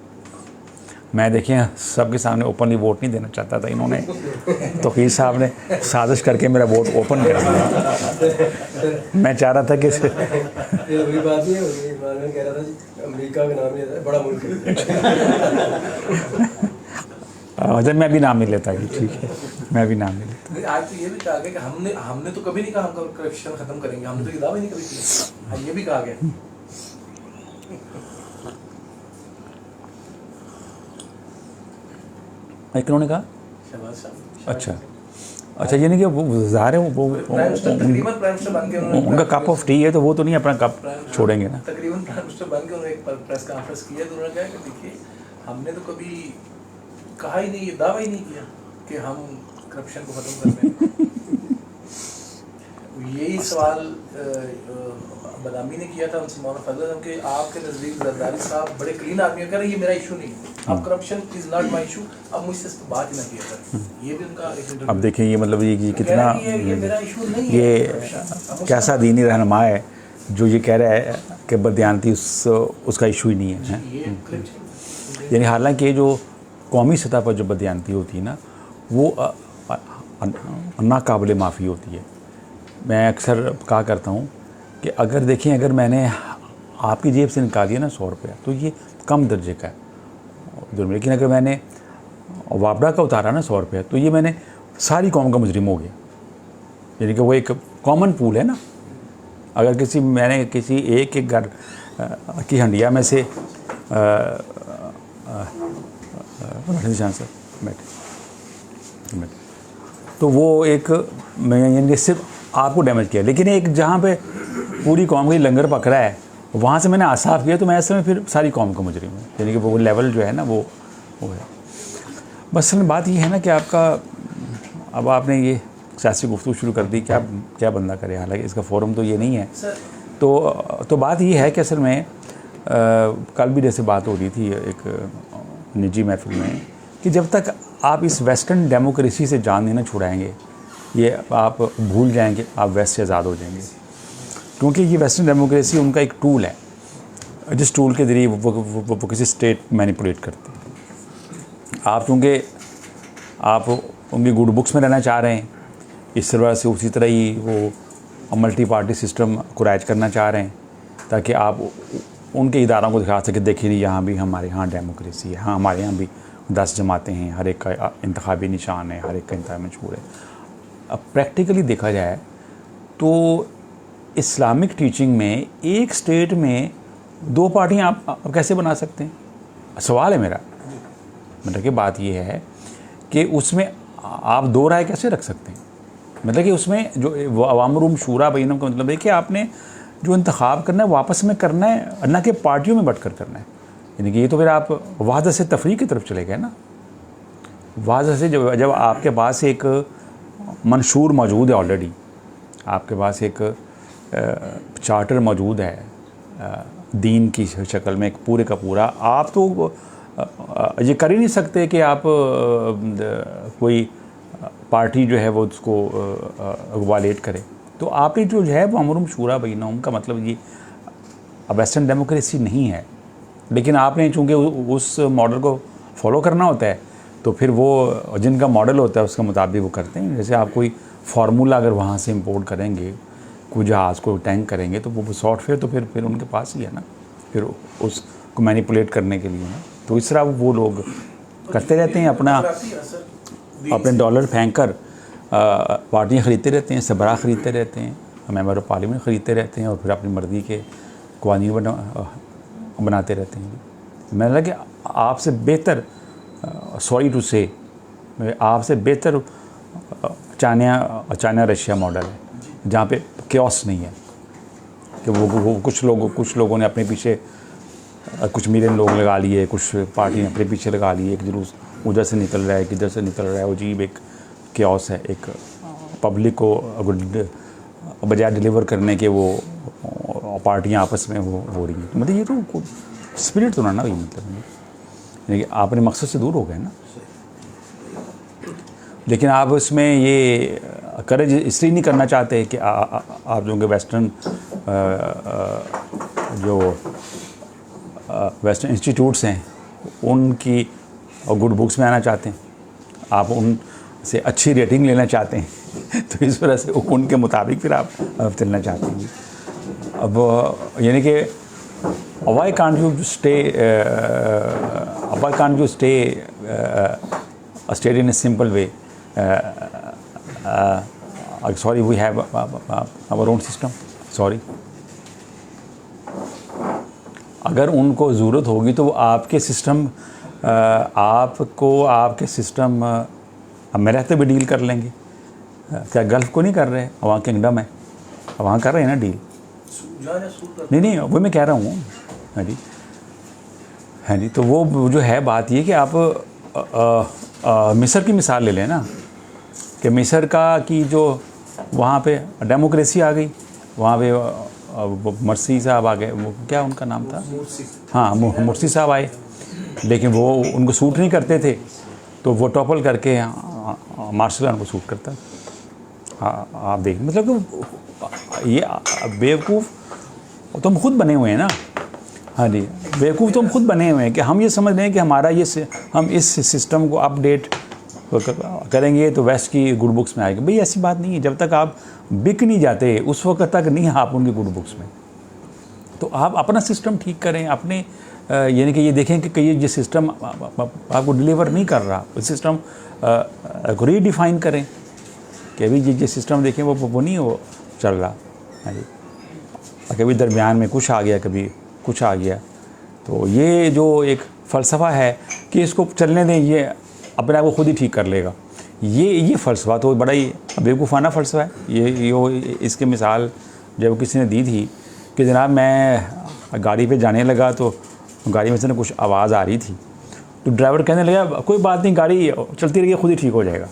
मैं देखिए सबके सामने ओपनली वोट नहीं देना चाहता था, इन्होंने तौकीर साहब ने साजिश करके मेरा वोट ओपन कर दिया। मैं चाह रहा था कि ये वही बात नहीं है, इमरान खान कह रहा था जी अमेरिका का नाम नहीं लेता, बड़ा मुल्क है। जब मैं भी नाम नहीं लेता कि ठीक है, मैं भी नाम नहीं लेता। आज तो ये भी कहा गया कि हमने तो कभी नहीं कहा हम करप्शन खत्म करेंगे, हमने तो ये दावा ही नहीं कभी किया, ये भी कहा गया। इन्होंने कहा शहबाज साहब। अच्छा, यानी कि वो ज़ाहिर है वो तकरीबन प्राइम मिनिस्टर बन के उनका कप ऑफ टी है, तो वो तो नहीं अपना कप छोड़ेंगे ना। तकरीबन प्राइम मिनिस्टर बन के उन्होंने एक प्रेस कॉन्फ्रेंस किया, तो उन्होंने कहा कि देखिए हमने तो कभी कहा ही नहीं, ये दावा ही नहीं किया कि हम करप्शन को खत्म कर दें। यही सवाल बदामी ने किया था उनसे, मौलाना फजल अहमद, कि आपके नज़दीक जरदारी साहब बड़े क्लीन आदमी है, कह रहे ये मेरा इशू नहीं है, अब corruption is not my issue, अब मुझसे इस पर बात ही ना किया करें। ये भी उनका एक अब देखिए ये मतलब ये कितना ये मेरा इशू नहीं है, ये कैसा दीनी रहनुमा है जो ये कह रहा है कि बदयानती उसका इशू ही नहीं है। यानी हालांकि जो कौमी सतह पर जो बदयानती होती है ना, वो नाकाबिले माफ़ी होती है। मैं अक्सर कहा करता हूँ कि अगर देखें, अगर मैंने आपकी जेब से निकाल दिया ना 100 रुपया, तो ये कम दर्जे का है जुर्म, लेकिन अगर मैंने वापडा का उतारा ना 100 रुपया, तो ये मैंने सारी कौम का मुजरिम हो गया। यानी कि वो एक कॉमन पूल है ना। अगर मैंने किसी एक घर की हंडिया में से तो वो एक यानी सिर्फ आपको डैमेज किया, लेकिन एक जहाँ पे पूरी कौम का लंगर पकड़ा है वहाँ से मैंने आसाफ किया, तो मैं ऐसे में फिर सारी कौम का मुजरिम हूँ। यानी कि वो लेवल जो है ना वो है। बस बात ये है ना कि आपका, अब आपने ये सियासी गुफ्तगू शुरू कर दी, क्या बंदा करे, हालांकि इसका फोरम तो ये नहीं है। तो बात ये है कि असल में कल भी जैसे बात हो रही थी एक निजी महफिल में, कि जब तक आप इस वेस्टर्न डेमोक्रेसी से जान नहीं छुड़ाएंगे, ये आप भूल जाएंगे, आप वेस्ट से आज़ाद हो जाएंगे। क्योंकि ये वेस्टर्न डेमोक्रेसी उनका एक टूल है, जिस टूल के ज़रिए वो किसी स्टेट मैनिपुलेट करते हैं। आप चूँकि आप उनकी गुड बुक्स में रहना चाह रहे हैं, इस तरह से उसी तरह ही वो मल्टी पार्टी सिस्टम को राइज करना चाह रहे हैं, ताकि आप उनके इदारों को दिखा सके, देखिए नहीं यहाँ भी हमारे यहाँ डेमोक्रेसी है, हाँ हमारे यहाँ भी 10 जमातें हैं, हर एक का इंतखाबी निशान है, हर एक का इंतखाबी मशहूर है। अब प्रैक्टिकली देखा जाए तो इस्लामिक टीचिंग में एक स्टेट में 2 पार्टियाँ आप कैसे बना सकते हैं? सवाल है मेरा। मतलब कि बात ये है कि उसमें आप 2 राय कैसे रख सकते हैं? मतलब कि उसमें जो अवाम शूरा बैनहुम का मतलब है कि आपने जो इंतखाब करना है वापस में करना है, ना कि पार्टियों में बंट कर करना है। यानी कि ये तो फिर आप वादा से तफरीक की तरफ चले गए ना। वादा से जब आपके पास एक मंशूर मौजूद है, ऑलरेडी आपके पास एक चार्टर मौजूद है दीन की शक्ल में, एक पूरे का पूरा, आप तो ये कर ही नहीं सकते कि आप कोई पार्टी जो है वो उसको वालेट करे। तो आप ही जो है वो अमरुम शूरा बैनहुम का मतलब ये वेस्टर्न डेमोक्रेसी नहीं है। लेकिन आपने चूँकि उस मॉडल को फॉलो करना होता है, तो फिर वो जिनका मॉडल होता है उसके मुताबिक वो करते हैं। जैसे आप कोई फार्मूला अगर वहाँ से इंपोर्ट करेंगे, कोई जहाज़ को टैंक करेंगे, तो वो सॉफ्टवेयर तो फिर उनके पास ही है ना, फिर उसको मैनिपुलेट करने के लिए ना। तो इस तरह वो लोग करते रहते हैं, अपने डॉलर फेंक कर पार्टियाँ ख़रीदते रहते हैं, सबरा ख़रीदते रहते हैं, मेंबर ऑफ पार्लियामेंट ख़रीदते रहते हैं, और फिर अपनी मर्ज़ी के कानून बनाते रहते हैं। मैंने लगा कि आपसे बेहतर, सॉरी टू से, आपसे बेहतर चाइना रशिया मॉडल है, जहाँ पे क्योस नहीं है कि वो कुछ लोगों ने अपने पीछे कुछ मिलियन लोग लगा लिए, कुछ पार्टी ने अपने पीछे लगा लिए, एक जुलूस उधर से निकल रहा है, किधर से निकल रहा है, वो अजीब एक क्योस है, एक पब्लिक को बजाय डिलीवर करने के वो पार्टियां आपस में वो हो रही हैं। तो मतलब ये तो स्पिरिट तो ना ये मतलब नहीं, आपने मकसद से दूर हो गए ना। लेकिन आप उसमें ये करेज इसलिए नहीं करना चाहते कि आप जो वेस्टर्न जो वेस्टर्न इंस्टीट्यूट्स हैं उनकी और गुड बुक्स में आना चाहते हैं, आप उनसे अच्छी रेटिंग लेना चाहते हैं तो इस वजह से उनके मुताबिक फिर आप चलना चाहते हैं। अब यानी कि why can't you stay stayed in a simple way? Sorry, we have our own system. Sorry. अगर उनको ज़रूरत होगी तो वो आपके सिस्टम आपके सिस्टम में रहते भी डील कर लेंगे। क्या गल्फ़ को नहीं कर रहे? वहाँ किंगडम है, वहाँ कर रहे हैं ना डील। नहीं वो मैं कह रहा हूँ। हाँ जी, हाँ जी। तो वो जो है बात ये कि आप मिस्र की मिसाल ले लें ना, कि मिस्र की जो वहाँ पे डेमोक्रेसी आ गई, वहाँ पे मर्सी साहब आ गए, वो क्या उनका नाम था, हाँ मुर्सी साहब आए, लेकिन वो उनको सूट नहीं करते थे तो वो टॉपल करके मार्शल को सूट करता। हाँ आप देख, मतलब कि ये बेवकूफ़ तो हम खुद बने हुए हैं ना। हाँ जी, बेवकूफ़ तो हम खुद बने हुए हैं कि हम ये समझ रहे हैं कि हमारा हम इस सिस्टम को अपडेट करेंगे तो वेस्ट की गुड बुक्स में आएगी। भाई ऐसी बात नहीं है, जब तक आप बिक नहीं जाते उस वक्त तक नहीं आप उनकी गुड बुक्स में। तो आप अपना सिस्टम ठीक करें, अपने यानी कि ये देखें कि ये सिस्टम आपको डिलीवर नहीं कर रहा, उस सिस्टम को रीडिफाइन करें कि अभी ये सिस्टम देखें वो नहीं वो चल रहा। हाँ जी, कभी दरमियान में कुछ आ गया, कभी कुछ आ गया। तो ये जो एक फ़लसफ़ा है कि इसको चलने दें, ये अपने आप को खुद ही ठीक कर लेगा, ये फ़लसफ़ा तो बड़ा ही बेवकूफ़ाना फ़लसफ़ा है। ये इसकी मिसाल जब किसी ने दी थी कि जनाब मैं गाड़ी पे जाने लगा तो गाड़ी में से ना कुछ आवाज़ आ रही थी, तो ड्राइवर कहने लगा कोई बात नहीं, गाड़ी चलती रही, खुद ही ठीक हो जाएगा।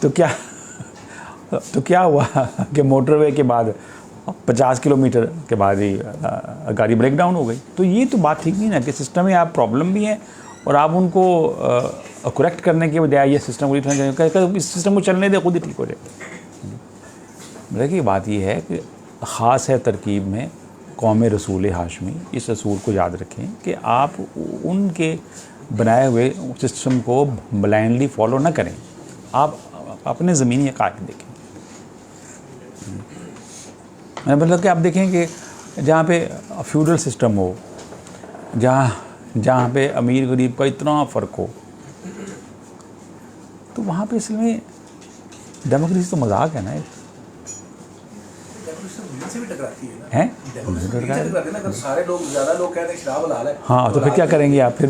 तो क्या हुआ कि मोटरवे के बाद 50 किलोमीटर के बाद ही गाड़ी ब्रेक डाउन हो गई। तो ये तो बात ठीक नहीं ना कि सिस्टम में आप प्रॉब्लम भी है और आप उनको करेक्ट करने के बजाय ये सिस्टम को इस सिस्टम को चलने दे, खुद ही ठीक हो जाए। मतलब कि बात ये है कि ख़ास है तरकीब में कौम रसूल हाशमी, इस रसूल को याद रखें कि आप उनके बनाए हुए सिस्टम को ब्लाइंडली फॉलो ना करें, आप अपने ज़मीनी हक़ाइक़ देखें। मतलब कि आप देखें कि जहाँ पे फ्यूडल सिस्टम हो, जहाँ पे अमीर गरीब का इतना फ़र्क हो, तो वहाँ पे इसलिए डेमोक्रेसी तो मजाक है ना। से भी टकराती है ना, हैं सारे लोग ज़्यादा लोग कहते हैं शराब हलाल है। हाँ, तो फिर क्या करेंगे आप? फिर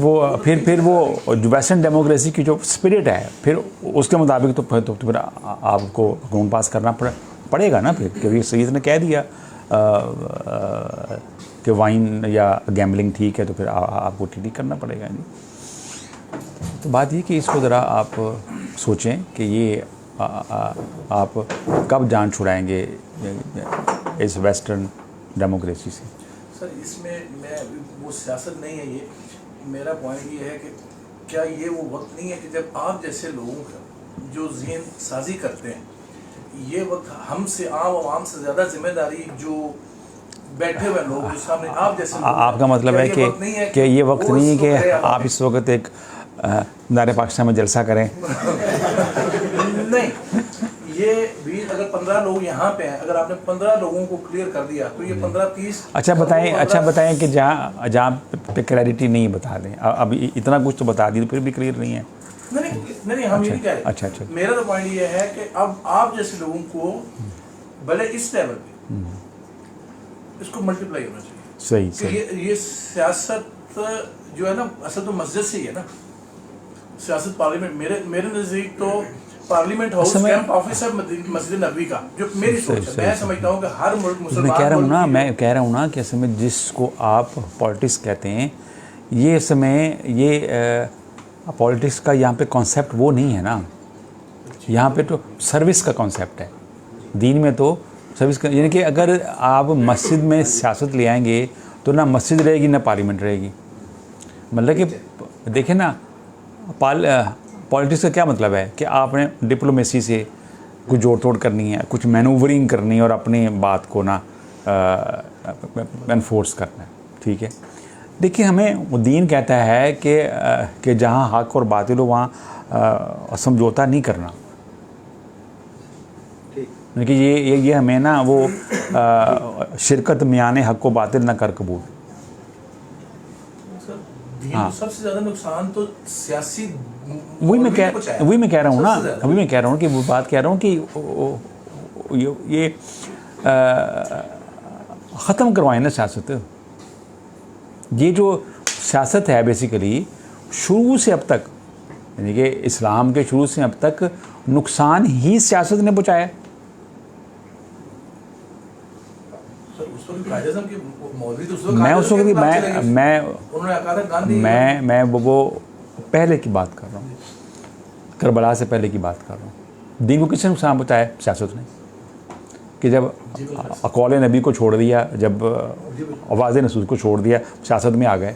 वो जो वेस्टर्न डेमोक्रेसी की जो स्पिरिट है, फिर उसके मुताबिक तो फिर आपको कानून पास करना पड़ेगा ना फिर, क्योंकि सईद ने कह दिया कि वाइन या गैम्बलिंग ठीक है, तो फिर आपको ठीक करना पड़ेगा। नहीं, तो बात ये कि इसको ज़रा आप सोचें कि ये आप कब जान छुड़ाएंगे इस वेस्टर्न डेमोक्रेसी से। सर इसमें मैं वो सियासत नहीं है, ये मेरा पॉइंट ये है कि क्या ये वो वक्त नहीं है कि जब आप जैसे लोगों का जो ज़हन साजी करते हैं, ये वक्त हमसे आवाम से ज़्यादा जिम्मेदारी जो बैठे हुए लोग जो सामने आप जैसे आपका मतलब है कि ये वक्त नहीं है कि आप इस वक्त एक नारे पाकिस्तान में जलसा करें। नहीं, ये भी अगर 15 लोग यहाँ पे हैं, अगर आपने 15 लोगों को क्लियर कर दिया तो ये 15-30। अच्छा बताएं कि जहाँ पे क्लैरिटी नहीं बता दें। अब इतना कुछ तो बता दी तो फिर भी क्लियर नहीं है। नहीं हम ये नहीं कह रहे। अच्छा, मेरा तो पॉइंट ये है कि अब आप जैसे लोगों को भले इस लेवल पे इसको मल्टीप्लाई होना चाहिए। सही। ये सियासत जो है ना, असल तो मस्जिद से ही है ना सियासत, पार्लियामेंट। मेरे नज़दीक तो पार्लियामेंट हाउस समय- कैंप ऑफिस है मस्जिद नबवी का, जो मेरी सोच है। मैं समझता हूँ कि हर मुल्क मैं मुसलमान कह रहा हूँ मुल्क ना की- मैं कह रहा हूँ ना कि असल में जिसको आप पॉलिटिक्स कहते हैं, ये समय ये पॉलिटिक्स का यहाँ पे कॉन्सेप्ट वो नहीं है ना। यहाँ पे तो सर्विस का कॉन्सेप्ट है। दीन में तो सर्विस का, यानी कि अगर आप मस्जिद में सियासत ले आएंगे तो ना मस्जिद रहेगी ना पार्लियामेंट रहेगी। मतलब कि देखें ना, पॉलिटिक्स का क्या मतलब है कि आपने डिप्लोमेसी से कुछ जोड़ तोड़ करनी है, कुछ मैनूवरिंग करनी है और अपनी बात को ना एनफोर्स करना है, ठीक है। देखिए हमें दीन कहता है कि जहाँ हक और बातिल हो वहाँ समझौता नहीं करना। कि ये हमें ना वो शिरकत मियाने हक को बातिल ना कर कबूल। दीन हाँ। को सबसे ज्यादा नुकसान तो सियासी वही मैं कह रहा हूँ ना, सबसे ज्यादा। अभी मैं कह रहा हूँ कि वो बात कह रहा हूँ कि ये ख़त्म करवाएं ना सियासत। ये जो सियासत है बेसिकली शुरू से अब तक, यानी कि इस्लाम के शुरू से अब तक नुकसान ही सियासत ने पहुँचाया। सर, उस वक्त कायदे आज़म के मौलवी तो उस वक्त मैं कायदे उस आज़म वक्त के खिलाफ चले गए। मैं उन्होंने कहा था गांधी मैं वो पहले की बात कर रहा हूँ, करबला से पहले की बात कर रहा हूँ। दीन को किसने नुकसान पहुँचाया? सियासत ने। कि जब अक़वाल नबी को छोड़ दिया, जब आवाज़ रसूल को छोड़ दिया, सियासत में आ गए।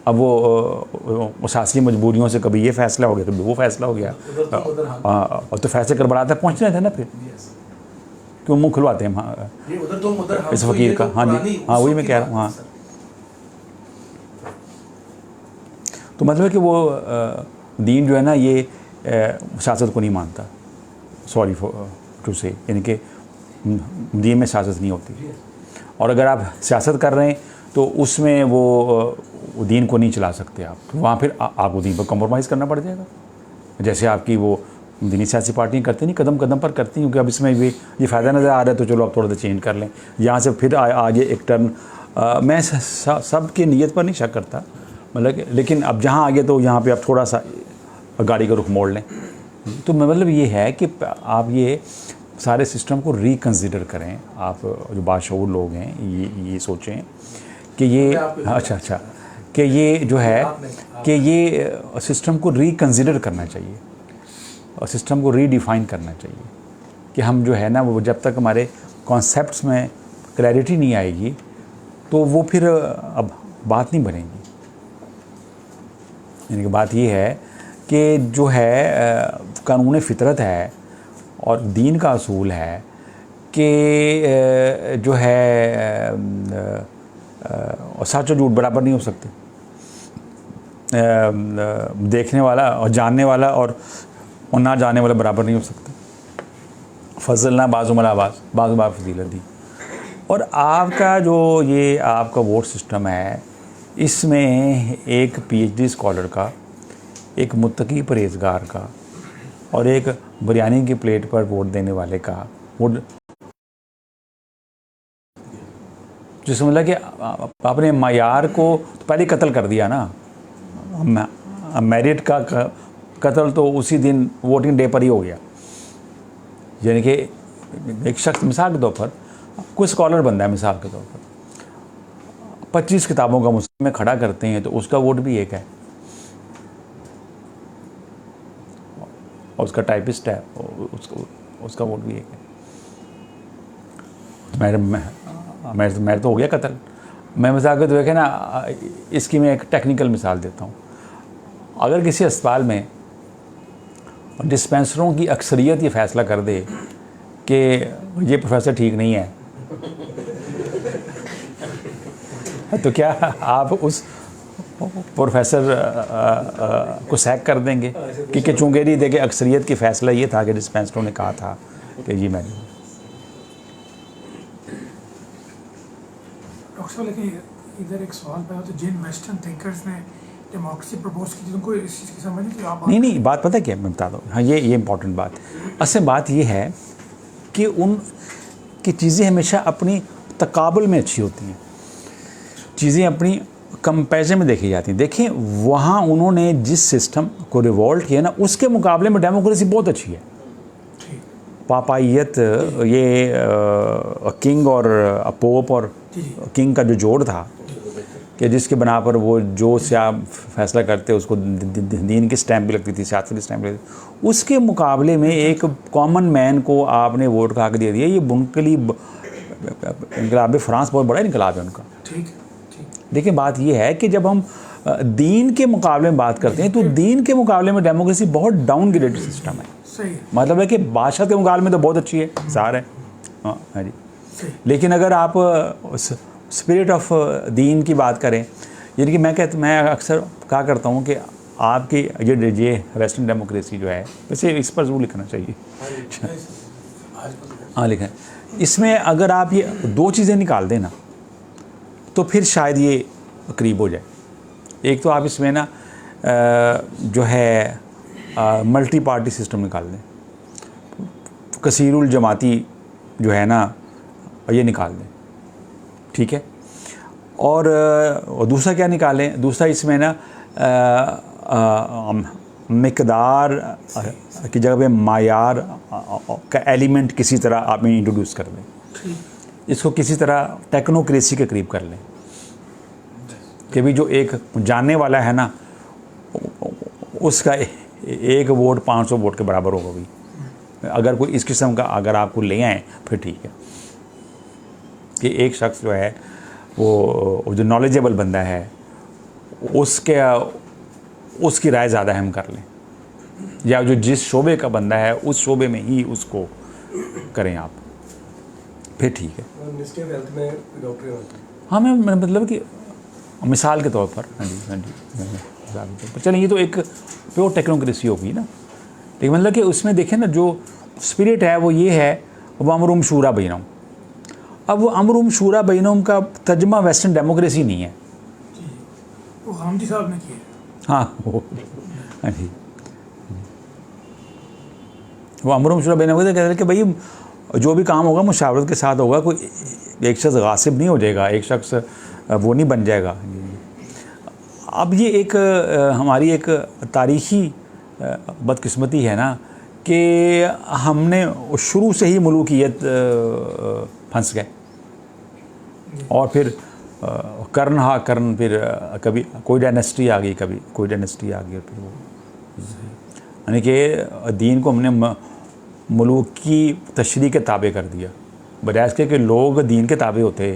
अब वो सियासी मजबूरियों से कभी ये फ़ैसला हो गया, कभी वो फ़ैसला हो गया। और तो फैसले करबला तक पहुँचने थे ना, फिर क्यों मुँह खुलवाते हैं ये उधर तो उधर हम इस तो फ़कीर ये का? तो हाँ पुरानी जी, हाँ उस वही वक्त मैं की कह रहा हूँ। बात हाँ, है, सर। तो मतलब है कि वो दीन जो है ना ये सियासत को नहीं मानता। सॉरी फॉर टू से, यानी कि दीन में सियासत नहीं होती। और अगर आप सियासत कर रहे हैं तो उसमें वो दीन को नहीं चला सकते आप। तो वहाँ फिर आपको दीन पर कॉम्प्रोमाइज़ करना पड़ जाएगा। जैसे आपकी वो दीनी सियासी पार्टियाँ करती नहीं, कदम कदम पर करती हैं, क्योंकि अब इसमें ये फ़ायदा नज़र आ रहा है तो चलो अब थोड़ा सा चेंज कर लें। यहाँ से फिर आगे एक टर्न। मैं सब की नीयत पर नहीं शक करता, मतलब लेकिन अब जहाँ आगे तो यहाँ पे आप थोड़ा सा गाड़ी का रुख मोड़ लें। तो मतलब ये है कि आप ये सारे सिस्टम को रिकन्सिडर करें। आप जो बाशऊर लोग हैं ये सोचें कि ये अच्छा कि ये जो है कि ये सिस्टम को रिकन्सिडर करना चाहिए और सिस्टम को रीडिफ़ाइन करना चाहिए कि हम जो है ना वो जब तक हमारे कॉन्सेप्ट्स में क्लैरिटी नहीं आएगी तो वो फिर अब बात नहीं बनेगी। यानी कि बात ये है कि जो है कानून फितरत है और दीन का असूल है कि जो है और सच और झूठ बराबर नहीं हो सकते। देखने वाला और जानने वाला और ना जानने वाला बराबर नहीं हो सकते। फजल ना बाज़ु मलाबाज बाज़ु बार फजीलत दी। और आपका जो ये आपका वोट सिस्टम है, इसमें एक पीएचडी स्कॉलर का, एक मुत्तकी परहेज़गार का और एक बिरयानी की प्लेट पर वोट देने वाले का वोट, जिससे मतलब कि आपने मायार को तो पहले कत्ल कर दिया ना। मेरिट का कत्ल तो उसी दिन वोटिंग डे पर ही हो गया। यानी कि एक शख्स मिसाल के तौर पर कोई स्कॉलर बनता है, मिसाल के तौर पर 25 किताबों का मुस्लिम में खड़ा करते हैं तो उसका वोट भी एक है और उसका टाइपिस्ट है, उसका वोट भी एक है। मेरे तो हो गया कत्ल। मैं मिसाल के तौर पर ना इसकी मैं एक टेक्निकल मिसाल देता हूँ। अगर किसी अस्पताल में डिस्पेंसरों की अक्सरियत ये फ़ैसला कर दे कि ये प्रोफेसर ठीक नहीं है तो क्या आप उस प्रोफेसर को सैक कर देंगे कि चुंगेरी दे के अक्सरियत की फ़ैसला ये था कि डिस्पेंसरों ने कहा था कि जी मैंने। डॉक्टर साहब लेकिन इधर एक सवाल पैदा तो जिन वेस्टर्न थिंकर्स ने डेमोक्रेसी प्रपोज की थी उनको इस चीज़ की समझ नहीं थी। आप नहीं बात पता है क्या, मैं बता दूँ। हाँ ये इंपॉर्टेंट बात। असल बात ये है कि उन की चीज़ें हमेशा अपनी तकाबुल में अच्छी होती हैं। चीज़ें अपनी कंपैरिजन में देखी जाती हैं। देखें वहाँ उन्होंने जिस सिस्टम को रिवॉल्ट किया ना, उसके मुकाबले में डेमोक्रेसी बहुत अच्छी है। पापाइत, ये किंग और पोप और किंग का जो जोड़ था कि जिसके बना पर वो जो से आप फैसला करते उसको दीन की स्टैम्प भी लगती थी, सियासत की स्टैम्प लगती थी, उसके मुकाबले में एक कॉमन मैन को आपने वोट का हक दे दिया। ये उनके लिए इनकलाब फ्रांस बहुत बड़ा इनकलाब है उनका। ठीक। देखिए बात ये है कि जब हम दीन के मुकाबले में बात करते हैं तो दीन के मुकाबले में डेमोक्रेसी बहुत डाउनग्रेडेड सिस्टम है। सही है। मतलब है कि बादशाह के मुकाबले में तो बहुत अच्छी है, सार है। हाँ जी। सही। लेकिन अगर आप स्पिरिट ऑफ दीन की बात करें, यानी कि मैं अक्सर क्या करता हूँ कि आपकी ये वेस्टर्न डेमोक्रेसी जो है, वैसे इस पर जरूर लिखना चाहिए। हाँ लिखें। इसमें अगर आप ये दो चीज़ें निकाल दें ना तो फिर शायद ये करीब हो जाए। एक तो आप इसमें ना जो है मल्टी पार्टी सिस्टम निकाल दें, कसीरुल जमाती जो है ना ये निकाल दें, ठीक है। और दूसरा क्या निकालें, दूसरा इसमें ना मिकदार की जगह पे मायार का एलिमेंट किसी तरह आप इंट्रोड्यूस कर दें, इसको किसी तरह टेक्नोक्रेसी के करीब कर लें कि भी जो एक जानने वाला है ना उसका एक वोट 500 वोट के बराबर होगा भी। अगर कोई इस किस्म का अगर आपको ले आए फिर ठीक है कि एक शख्स जो है वो जो नॉलेजेबल बंदा है उसकी राय ज़्यादा अहम कर लें, या जो जिस शोबे का बंदा है उस शोबे में ही उसको करें आप, फिर ठीक है। मिनिस्ट्री ऑफ हेल्थ में डॉक्टर होते हैं। हाँ मैं मतलब कि मिसाल के तौर पर, हाँ जी मिसाल के तौर पर चलें, ये तो एक प्योर टेक्नोक्रेसी होगी ना। लेकिन मतलब कि उसमें देखें ना जो स्पिरिट है वो ये है वो अमरुम शूरा बैनहुम। अब वो अमरुम शूरा बैनहुम का तर्जमा वेस्टर्न डेमोक्रेसी नहीं है। वो हामिदी साहब ने किया। हाँ वो हाँ जी वो अमरुम शूरा बैनहुम कहते हैं कि भाई जो भी काम होगा मुशावरत के साथ होगा, कोई एक शख्स गासिब नहीं हो जाएगा, एक शख्स वो नहीं बन जाएगा। अब ये एक हमारी एक तारीख़ी बदकिस्मती है ना कि हमने शुरू से ही मुल्कियत फंस गए और फिर कर्न हा कर्न, फिर कभी कोई डायनेस्टी आ गई, कभी कोई डायनेस्टी आ गई, फिर वो यानी कि दीन को हमने मुल्क की तशरीह के ताबे कर दिया, बजाय इसके कि लोग दीन के ताबे होते।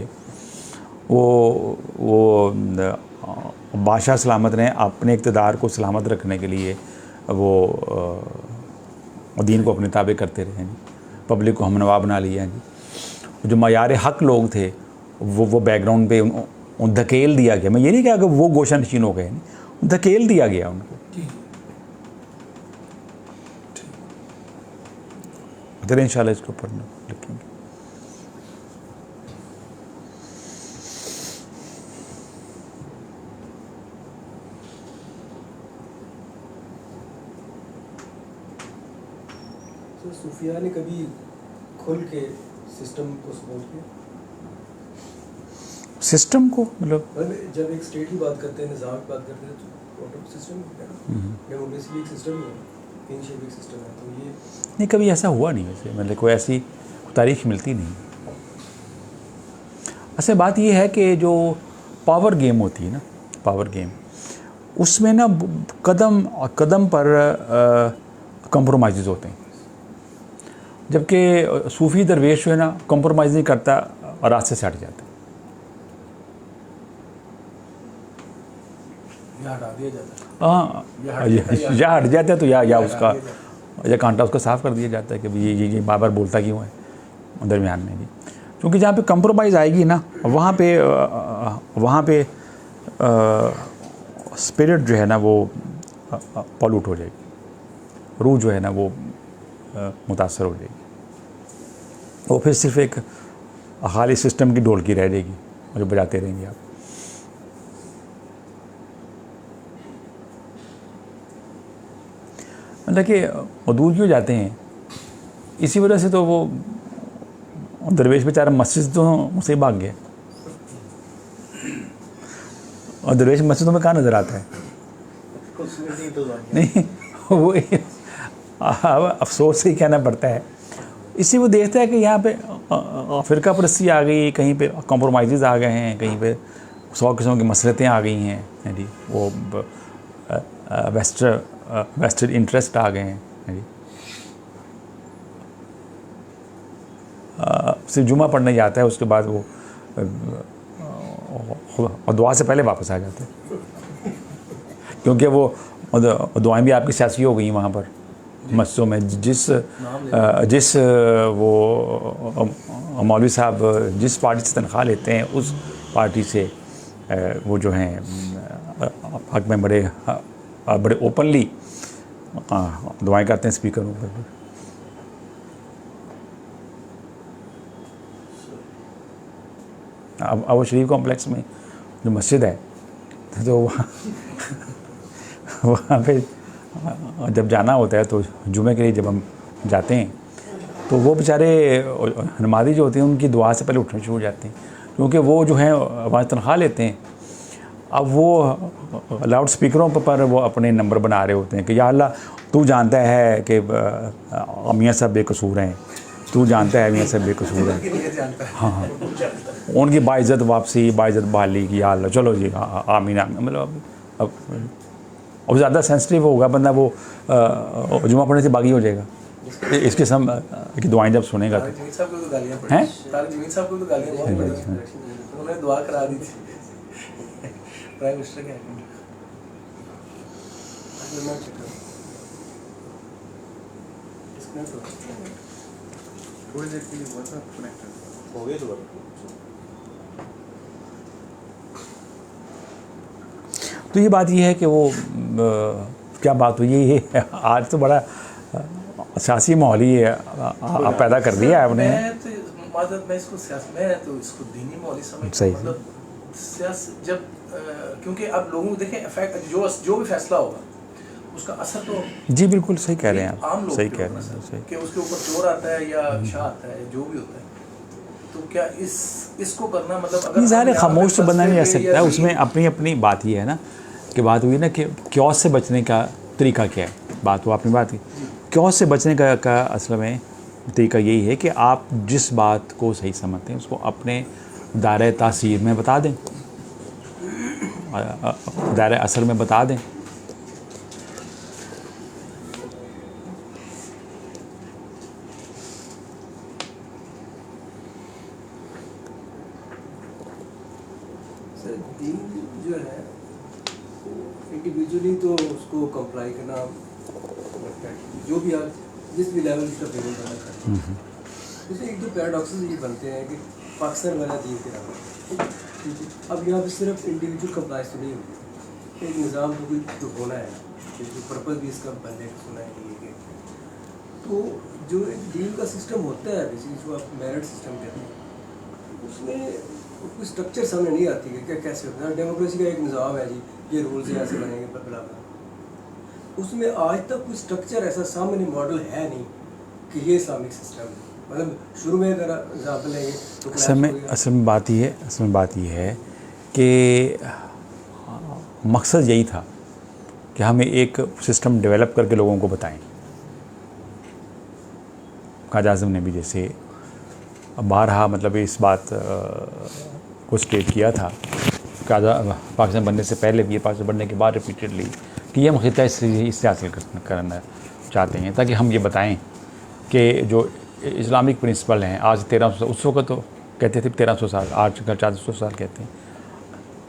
वो बादशाह सलामत ने अपने इक़्तिदार को सलामत रखने के लिए वो दीन को अपने ताबे करते रहे हैं, पब्लिक को हमनवा बना लिया है जी। जो मयार हक़ लोग थे वो बैकग्राउंड पे धकेल दिया गया। मैं ये नहीं कहा कि वो गोशा नशीन हो गए, धकेल दिया गया उनको। फिर इंशाल्लाह इसके ऊपर लिखेंगे। तो सूफिया ने कभी खुल के सिस्टम को सपोर्ट किया? सिस्टम को मतलब जब एक स्टेट की बात करते हैं, निज़ाम की बात करते हैं, तो सिस्टम डेमोक्रेसी एक सिस्टम ही है, किंगशिप एक सिस्टम है। तो ये नहीं, कभी ऐसा हुआ नहीं वैसे, मतलब कोई ऐसी तारीख मिलती नहीं। अच्छा बात ये है कि जो पावर गेम होती है ना, पावर गेम, उसमें ना कदम कदम पर कंप्रोमाइज़ होते हैं, जबकि सूफ़ी दरवेश जो है ना कंप्रोमाइज़ नहीं करता और रास्ते से हट जाता है। हाँ या हट जाता है तो या उसका या कांटा उसका साफ़ कर दिया जाता है कि ये बार बार बोलता क्यों है दरमियान में जी। क्योंकि जहाँ पे कंप्रोमाइज़ आएगी ना वहाँ पे स्पिरिट जो है ना वो पॉल्यूट हो जाएगी, रूह जो है ना वो मुतासर हो जाएगी, वो फिर सिर्फ एक खाली सिस्टम की ढोलकी रह जाएगी और जो बजाते रहेंगे आप। मतलब कि दूर क्यों जाते हैं, इसी वजह से तो वो दरवेश बेचारा मस्जिद तो मुझसे भाग गया। और दरवेश मस्जिदों में कहाँ नज़र आता है? नहीं, वो अफसोस से ही कहना पड़ता है। इसी वो देखता है कि यहाँ पे फ़िरका परस्ती आ गई, कहीं पे कॉम्प्रोमाइज़ आ गए हैं, कहीं पे 100 किस्म की मसलतें आ गई हैं जी, वो वेस्टेड इंटरेस्ट आ गए हैं जी। सिर्फ जुमा पढ़ने जाता है, उसके बाद वो और दुआ से पहले वापस आ जाते हैं, क्योंकि वो दुआएं भी आपकी सियासी हो गई वहाँ पर मस्जिदों में। जिस वो मौलवी साहब जिस पार्टी से तनख्वाह लेते हैं, उस पार्टी से वो जो हैं हक में बड़े ओपनली दुआएं करते हैं स्पीकरों पर। अब वो शरीफ कॉम्प्लेक्स में जो मस्जिद है, तो वहाँ पे जब जाना होता है तो जुमे के लिए जब हम जाते हैं तो वो बेचारे नमाज़ी जो होते हैं उनकी दुआ से पहले उठने शुरू हो जाते हैं, क्योंकि वो जो है वहाँ तनख्वाह लेते हैं। अब वो लाउड स्पीकरों पर वो अपने नंबर बना रहे होते हैं कि या अल्लाह तू जानता है कि मियाँ साहब बेकसूर हैं, तू जानता है मियाँ साहब बेकसूर हैं। हाँ, उनकी बाइज़्ज़त वापसी, बाइज़्ज़त बहाली की, या अल्लाह चलो जी आमीन आमीन। मतलब अब ज़्यादा सेंसिटिव होगा बंदा, वो जुमा पढ़ने से बागी हो जाएगा। इस किस्म की दुआएं जब सुनेगा तो हैं, उन्होंने दुआ करा दी थी प्राइम मिनिस्टर के। थोड़ी देर के लिए हुआ था, कनेक्ट हो गया दोबारा। तो ये बात ये है कि वो क्या बात हुई है, आज तो बड़ा सियासी माहौल ही पैदा कर दिया है आपने। मैं इसको दीनी माहौल ही समझता हूं। सही, मतलब सियासत जब क्योंकि अब लोगों को देखें इफेक्ट जो भी फैसला होगा उसका असर तो जी बिल्कुल सही कह रहे हैं आप, आम लोग सही कह रहे हैं, सही। कि उसके ऊपर चोर आता है या शाह आता है, जो भी होता है, तो क्या इसको करना मतलब अगर ज़ाहिर खामोश तो बंदा नहीं रह सकता है, उसमें अपनी अपनी बात ये है ना कि बात हुई ना कि क्योस से बचने का तरीका क्या है। बात वो अपनी बात की क्योस से बचने का असल में तरीका यही है कि आप जिस बात को सही समझते हैं उसको अपने दायरे तासीर में बता दें, दायरे असर में बता दें। जो है इंडिविजुअली तो उसको कंप्लाई करना, जो भी आप जिस भी लेवल इसका पेमेंट करना चाहते हैं। जैसे एक दो पैराडॉक्सेस ये बनते हैं कि पाकिस्तान वाला दीन के नाम, अब यहाँ पे सिर्फ इंडिविजुअल कंप्लाइंस तो नहीं होती, एक निज़ाम तो कोई तो होना है, जो पर्पज़ भी इसका बनने का सुना है कि तो जो एक डील का सिस्टम होता है बेसिकली जो आप मेरिट सिस्टम कहते हैं, उसमें कोई स्ट्रक्चर सामने नहीं आती कि क्या कैसे होता है। डेमोक्रेसी का एक निज़ाम है जी, ये रूल्स ऐसे बनेंगे पर बला उसमें आज तक कोई स्ट्रक्चर ऐसा सामने मॉडल है नहीं कि ये इस्लामिक सिस्टम है। मतलब शुरू में अगर एग्जाम्पल लेंगे तो असल में बात ये है कि मकसद यही था कि हमें एक सिस्टम डेवलप करके लोगों को बताएं। ख्वाजा आज़म ने भी जैसे बारहा मतलब इस बात को स्टेट किया था, ख्वाजा पाकिस्तान बनने से पहले भी, पाकिस्तान बनने के बाद रिपीटेडली, कि हम खिता इससे हासिल करना चाहते हैं ताकि हम ये बताएं कि जो इस्लामिक प्रिंसिपल हैं आज 1300, उस वक्त तो कहते थे 1300 साल, आज का 400 साल कहते हैं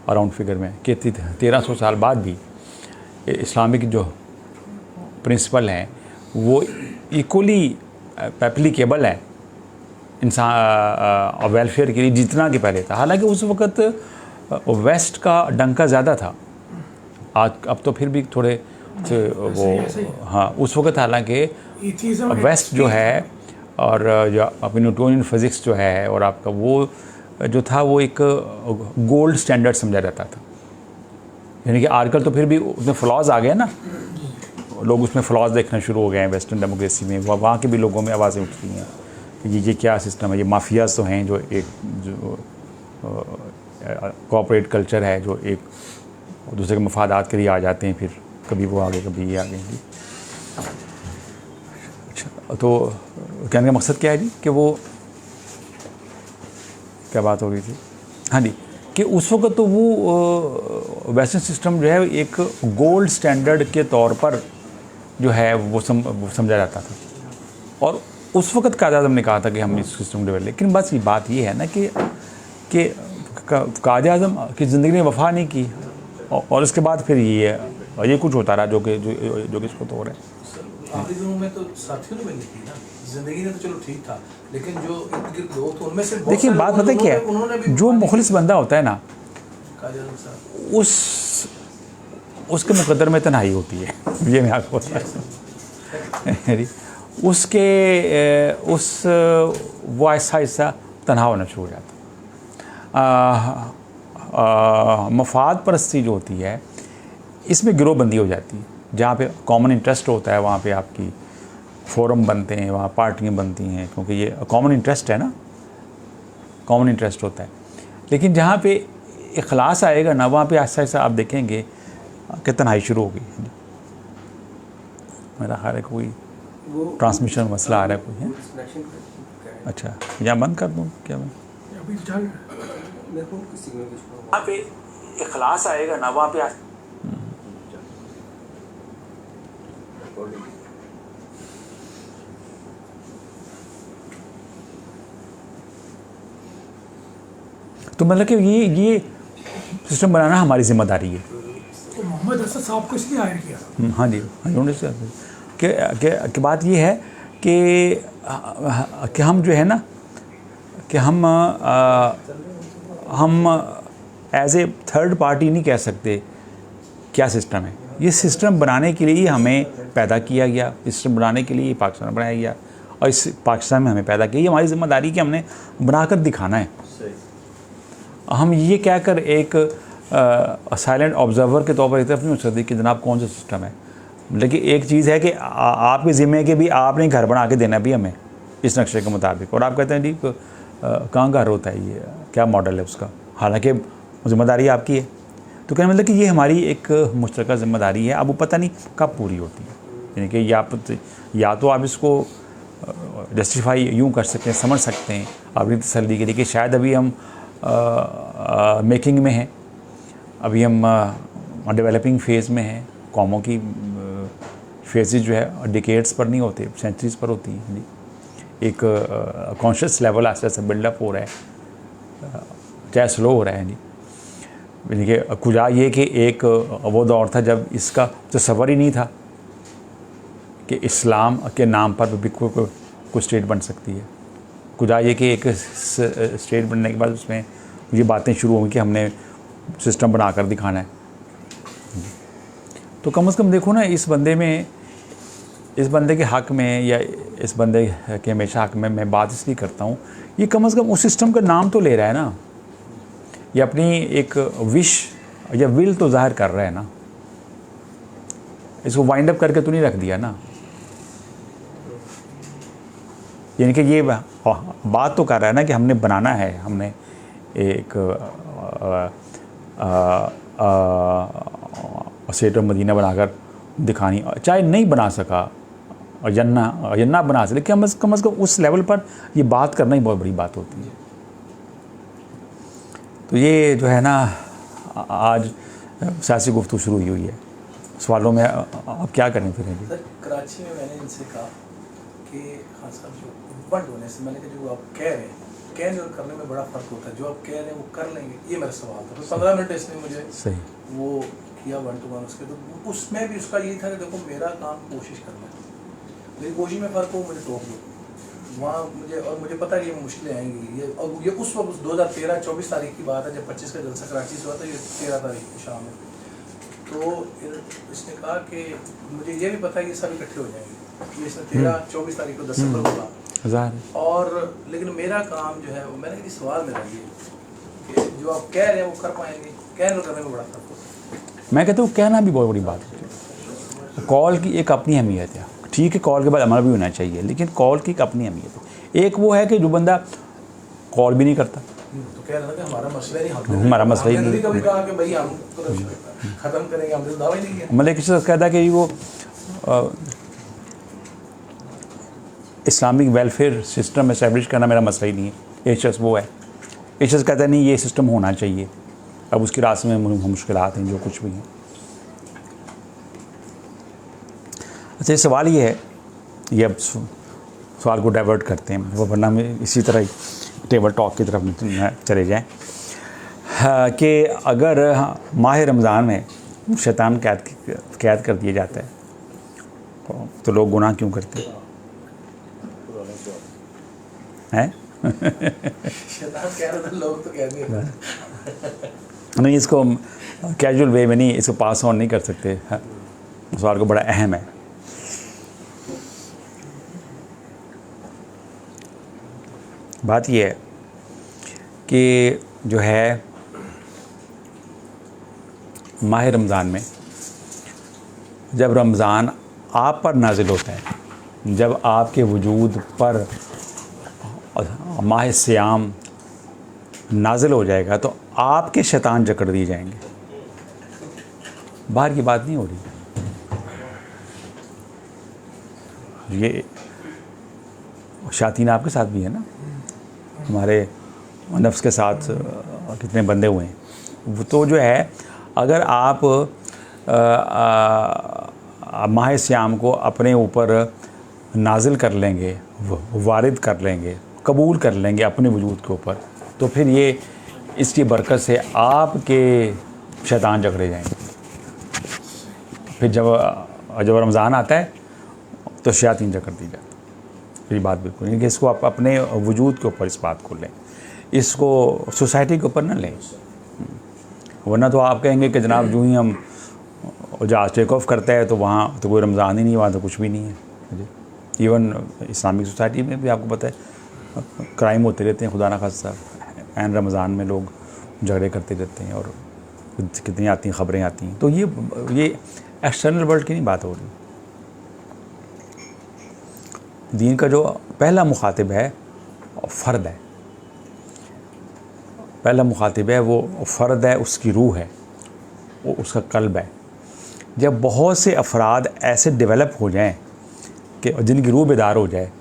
अराउंड फिगर में, कि 1300 साल बाद भी इस्लामिक जो प्रिंसिपल हैं वो इक्वली एप्लीकेबल है इंसान वेलफेयर के लिए जितना कि पहले था। हालांकि उस वक्त वेस्ट का डंका ज़्यादा था, आज अब तो फिर भी थोड़े वो हाँ, उस वक्त हालांकि वेस्ट जो है और जो अपनी न्यूटोनियन फिज़िक्स जो है और आपका वो जो था वो एक गोल्ड स्टैंडर्ड समझा जाता था। यानी कि आजकल तो फिर भी उसमें फ्लॉज आ गए ना, लोग उसमें फ्लॉज देखना शुरू हो गए हैं वेस्टर्न डेमोक्रेसी में। वहाँ के भी लोगों में आवाज़ें उठती हैं कि ये क्या सिस्टम है, ये माफियाज तो हैं जो एक जो कॉर्पोरेट कल्चर है जो एक और दूसरे के मफादात के लिए आ जाते हैं, फिर कभी वो आगे कभी ये आगे जी। अच्छा, तो कहने का मकसद क्या है जी कि वो क्या बात हो रही थी, हाँ जी, कि उस वक्त तो वो वेस्टर्न सिस्टम जो है एक गोल्ड स्टैंडर्ड के तौर पर जो है वो समझा जाता था, और उस वक्त कायद आज़म ने कहा था कि हम इस सिस्टम डेवलप, लेकिन बस ये बात ये है ना कि कायद आज़म की ज़िंदगी ने वफा नहीं की, और इसके बाद फिर ये कुछ होता रहा जो कि इसको तो हो रहा है। आखिरी दिनों में तो साथियों ने नहीं की ना, जिंदगी ने तो चलो ठीक था, लेकिन जो इनके लोग थे उनमें से देखिए बात पता क्या है, जो मुखलिस बंदा होता है ना उसके मुकद्दर में तन्हाई होती है, ये मैं आपको बताऊँ उसके वो ऐसा ऐसा तन्हा होना शुरू हो जाता है। मफाद परस्ती जो होती है इसमें गिरोहबंदी हो जाती है, जहाँ पे कॉमन इंटरेस्ट होता है वहाँ पे आपकी फोरम बनते हैं, वहाँ पार्टियाँ बनती हैं, क्योंकि ये कॉमन इंटरेस्ट है ना, कॉमन इंटरेस्ट होता है। लेकिन जहाँ पे इखलास आएगा ना, वहाँ पे ऐसा ऐसा आप देखेंगे कि तन्हाई शुरू होगी। मेरा ख्याल है कोई ट्रांसमिशन मसला आ रहा है कोई है। अच्छा, यहाँ बंद कर दूँ क्या मैं? वहाँ पे इखलास आएगा ना, वहाँ पे तो मतलब कि ये सिस्टम बनाना हमारी जिम्मेदारी है। तो मोहम्मद असद साहब को इसलिए हायर किया। हाँ जी, कि बात ये है कि हम जो है ना कि हम एज ए थर्ड पार्टी नहीं कह सकते क्या सिस्टम है। ये सिस्टम बनाने के लिए ही हमें पैदा किया गया, सिस्टम बनाने के लिए ही पाकिस्तान बनाया गया, और इस पाकिस्तान में हमें पैदा किया। ये हमारी जिम्मेदारी कि हमने बनाकर दिखाना है। हम ये कहकर एक साइलेंट ऑब्जर्वर के तौर पर इतनी नहीं हो सकती कि जनाब कौन सा सिस्टम है, लेकिन एक चीज़ है कि आपके ज़िम्मे है कि भी आपने घर बना के देना भी हमें इस नक्शे के मुताबिक। और आप कहते हैं जी कहाँ घर होता है, ये क्या मॉडल है उसका, हालांकि ज़िम्मेदारी आपकी है। तो कहने मतलब कि ये हमारी एक मुश्तरका ज़िम्मेदारी है। अब वो पता नहीं कब पूरी होती है, यानी कि या तो आप इसको जस्टिफाई यूँ कर सकते हैं, समझ सकते हैं अपनी तसल्ली के लिए कि शायद अभी हम मेकिंग में हैं, अभी हम डेवलपिंग फेज़ में हैं। कौमों की फेजेस जो है डिकेड्स पर नहीं होते, सेंचुरीज़ पर होती हैं जी। एक कॉन्शियस लेवल आस्ते आस्ते बिल्डअप हो रहा है, चाहे स्लो हो रहा है जी। यानी कि खुदा ये कि एक वो दौर था जब इसका तसव्वुर ही नहीं था कि इस्लाम के नाम पर भी कोई स्टेट बन सकती है। खुदा ये कि एक स्टेट बनने के बाद उसमें ये बातें शुरू होंगी कि हमने सिस्टम बनाकर दिखाना है। तो कम से कम देखो ना, इस बंदे के हक़ में या इस बंदे के हमेशा हक़ में मैं बात इसलिए करता हूँ, ये कम से कम उस सिस्टम का नाम तो ले रहा है ना, ये अपनी एक विश या विल तो ज़ाहिर कर रहा है ना, इसको वाइंड अप करके तो नहीं रख दिया ना। यानी कि ये बात तो कर रहा है ना कि हमने बनाना है, हमने एक स्टेट ऑफ मदीना बनाकर दिखानी, चाहे नहीं बना सका और जन्ना बना सके, लेकिन कम से कम उस लेवल पर ये बात करना ही बहुत बड़ी बात होती है। तो ये जो है ना, आज सियासी गुफ्तगू शुरू हुई है। सवालों में अब क्या करें फिर? सर, कराची में मैंने इनसे कहा कि हाँ साहब, जो बंद होने से मैंने कहा जो आप कह रहे हैं, कहने और करने में बड़ा फ़र्क होता है। जो आप कह रहे हैं वो कर लेंगे, ये मेरा सवाल था। तो 15 मिनट इसने मुझे सही वो किया 1 to 1 उसके, तो उसमें भी उसका यही था कि देखो मेरा काम कोशिश करना है, मेरी कोशिश में फ़र्क हो मुझे टोक दो वहाँ मुझे पता है कि ये मुश्किलें आएंगी। ये उस वक्त 2013-24 तारीख की बात है जब 25 का जलसा कराची से हुआ था, ये 13 तारीख की शाम में। तो इसने कहा कि मुझे ये भी पता है कि सब इकट्ठे हो जाएंगे, ये इसने 13-24 तारीख को 10 सितंबर को कहा। और लेकिन मेरा काम जो है वो, मैंने कहा सवाल मेरा ये कि जो आप कह रहे हैं वो कर पाएंगे, कहने और करने में बड़ा फर्क होता है। मैं कहता हूँ कहना भी बहुत बड़ी बात है। कॉल की एक अपनी अहमियत है, ठीक है, कॉल के बाद अमल भी होना चाहिए, लेकिन कॉल की एक अपनी अहमियत है। एक वो है कि जो बंदा कॉल भी नहीं करता, तो कह रहा था कि हमारा मसला नहीं, हमारा मसला ही हमने नहीं। कभी कहा कि भाई हम खत्म करेंगे, हमने तो दावा ही नहीं किया। मतलब किसी से कहता है कि वो इस्लामिक वेलफेयर सिस्टम एस्टेब्लिश करना मेरा मसला ही नहीं है। एच एस वो है, एच एस कहता है नहीं ये सिस्टम होना चाहिए। अब उसकी रास्ते में मुश्किलात हैं जो कुछ भी हैं। अच्छा, सवाल ये है, ये अब सवाल को डाइवर्ट करते हैं, वो वरना में इसी तरह ही टेबल टॉक की तरफ चले जाएं। हाँ, कि अगर माह रमज़ान में शैतान कैद कर दिया जाता है तो लोग गुनाह क्यों करते हैं? शैतान कह रहा था, लोग तो कह दिए। नहीं, इसको कैजुअल वे में नहीं, इसको पास ऑन नहीं कर सकते। हाँ, सवाल को बड़ा अहम है। बात यह है कि जो है माह रमज़ान में जब रमज़ान आप पर नाजिल होता है, जब आपके वजूद पर माह सियाम नाजिल हो जाएगा तो आपके शैतान जकड़ दिए जाएंगे। बाहर की बात नहीं हो रही। ये शातीन आपके साथ भी है ना, हमारे नफ्स के साथ कितने बंदे हुए हैं। वो तो जो है, अगर आप माह सियाम को अपने ऊपर नाजिल कर लेंगे, वारिद कर लेंगे, कबूल कर लेंगे अपने वजूद के ऊपर, तो फिर ये इसकी बरकत से आपके शैतान जकड़े जाएंगे। फिर जब रमज़ान आता है तो शैतान जकड़ दी जाती है। फिर बात बिल्कुल नहीं कि इसको आप अपने वजूद के ऊपर इस बात को लें, इसको सोसाइटी के ऊपर ना लें, वरना तो आप कहेंगे कि जनाब जो ही हम जहाज टेक ऑफ करता है तो वहाँ तो कोई रमज़ान ही नहीं, वहाँ तो कुछ भी नहीं है। इवन इस्लामिक सोसाइटी में भी आपको पता है क्राइम होते रहते हैं, खुदा ना खास्ता एन रमज़ान में लोग झगड़े करते रहते हैं और कितनी आती हैं ख़बरें आती हैं। तो ये एक्सटर्नल वर्ल्ड की नहीं बात हो रही। दीन का जो पहला मुखातिब है फ़र्द है, पहला मुखातिब है वो फ़र्द है, उसकी रूह है, वो उसका कल्ब है। जब बहुत से अफराद ऐसे डेवलप हो जाएं कि जिनकी रूह बेदार हो जाए,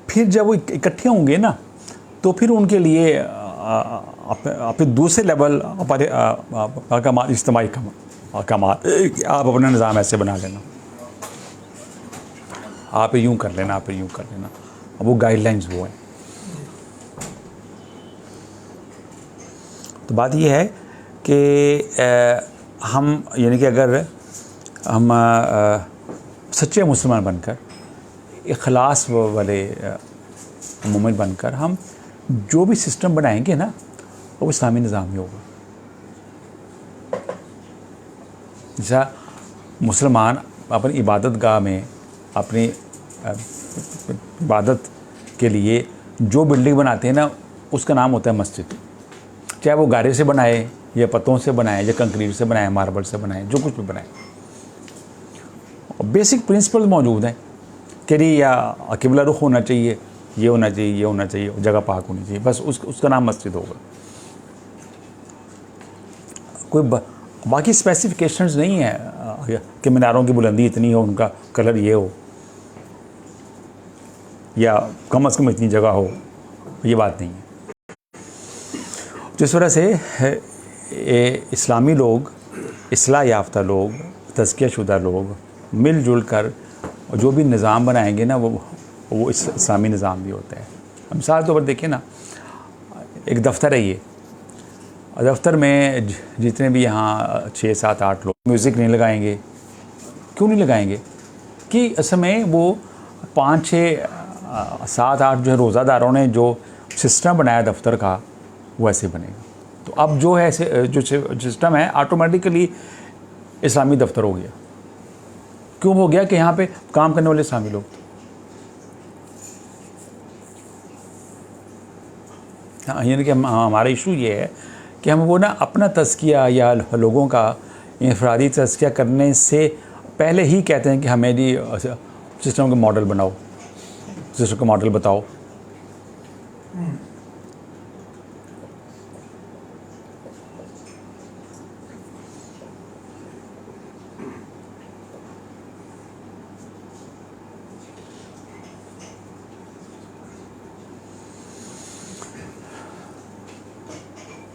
फिर जब वो इकट्ठे होंगे ना तो फिर उनके लिए अपने दूसरे लेवल पर इज्तिमाई कमाल आप अपना निज़ाम ऐसे बना लेना, आप यूँ कर लेना, आप यूँ कर लेना। अब वो गाइडलाइंस वो हैं। तो बात ये है कि हम यानी कि अगर हम सच्चे मुसलमान बनकर, इखलास वाले मोमिन बनकर हम जो भी सिस्टम बनाएंगे ना वो इस्लामी निज़ाम ही होगा। जैसा मुसलमान अपनी इबादत गाह में अपनी इबादत के लिए जो बिल्डिंग बनाते हैं ना उसका नाम होता है मस्जिद, चाहे वो गारे से बनाए या पत्तों से बनाए या कंक्रीट से बनाए, मार्बल से बनाए, जो कुछ भी बनाए। बेसिक प्रिंसिपल मौजूद हैं कि या किबला रुख होना चाहिए, ये होना चाहिए, ये होना चाहिए, जगह पाक होनी चाहिए, बस उसका नाम मस्जिद होगा। कोई बाकी स्पेसिफिकेशंस नहीं है कि मीनारों की बुलंदी इतनी हो, उनका कलर ये हो, या कम से कम इतनी जगह हो, ये बात नहीं है। जिस वजह से इस्लामी लोग, इस्लाह याफ्ता लोग, तज़किया शुदा लोग मिलजुल कर जो भी निज़ाम बनाएंगे ना वो इस्लामी निज़ाम भी होता है। मिसाल तौर पर देखिए ना, एक दफ्तर है, ये दफ्तर में जितने भी यहाँ 6, 7, 8 लोग म्यूज़िक नहीं लगाएंगे। क्यों नहीं लगाएंगे? कि असल में वो 5, 6, 7, 8 जो है रोज़ादारों ने जो सिस्टम बनाया दफ्तर का वो ऐसे बनेगा। तो अब जो है जो सिस्टम है ऑटोमेटिकली इस्लामी दफ्तर हो गया। क्यों हो गया? कि यहाँ पे काम करने वाले इस्लामी लोग। हाँ, यानी कि हमारा इशू ये है कि हम वो ना अपना तज़किया या लोगों का इंफरादी तज़किया करने से पहले ही कहते हैं कि हमें जी सिस्टम का मॉडल बनाओ, सिस्टम का मॉडल बताओ।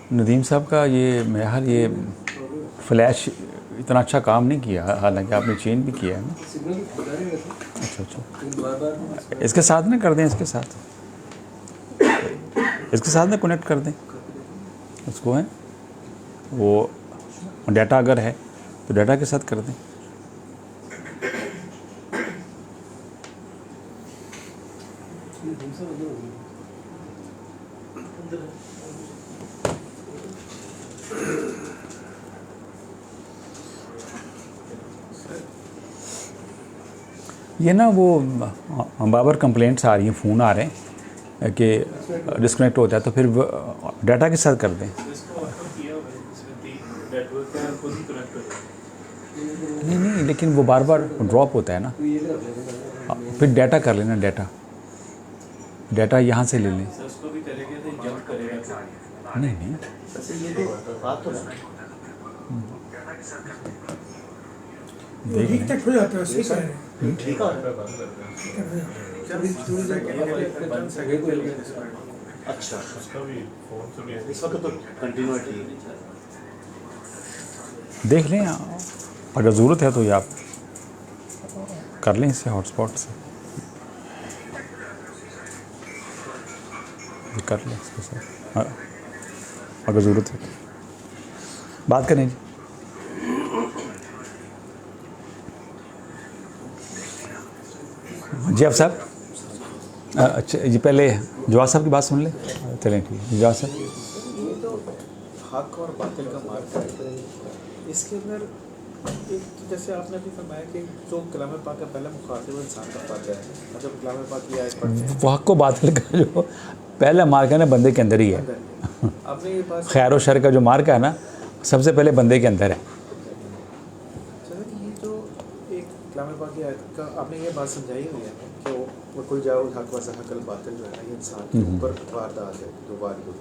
नदीम साहब का ये यार ये फ्लैश इतना अच्छा काम नहीं किया, हालांकि आपने चेंज भी किया है ना। सिग्नल बता रहे हैं अच्छा अच्छा, लेकिन बार इसके साथ ना कर दें, इसके साथ ना कनेक्ट कर दें उसको, है वो डाटा अगर है तो डाटा के साथ कर दें। ये ना वो बाबर कंप्लेंट्स आ रही हैं, फ़ोन आ रहे हैं कि डिस्कनेक्ट होता है, तो फिर डाटा के साथ कर दें। नहीं नहीं, लेकिन वो बार बार ड्रॉप होता है ना, फिर डाटा कर लेना, डाटा यहाँ से ले लें। नहीं नहीं, देख ठीक लें। तक हो जाता है, सही कह रहे हैं। ठीक है। अच्छा, इस वक्त तो कंटिन्यूटी देख लें, अगर ज़रूरत है तो ये आप कर लें इससे, हॉटस्पॉट से ये कर लें इसके साथ, हाँ, अगर ज़रूरत है तो बात करें जी। जी आप साहब, अच्छा जी, पहले जवाब साहब की बात सुन लें, चलें ठीक है। जवाब साहब, ये तो हक और बातिल का मार्ग है, इसके अंदर एक जैसे आपने भी फरमाया कि जो कलाम पाक का पहला मुखातिब इंसान का फायदा है, मतलब कलाम पाक की आयत पढ़ते हैं वो हक को बातिल का जो पहला मार्क है ना, बंदे के अंदर ही है। आपने ये बात खैर और शर का जो मार्क है ना, सबसे पहले बंदे के अंदर है। सर, ये जो एक कलाम पाक की आयत का आपने ये बात समझाई हुई है कि वो कुल जाओ हक व हकल बातिल जो है ना, ये इंसान के ऊपर वारदात है जो वारदात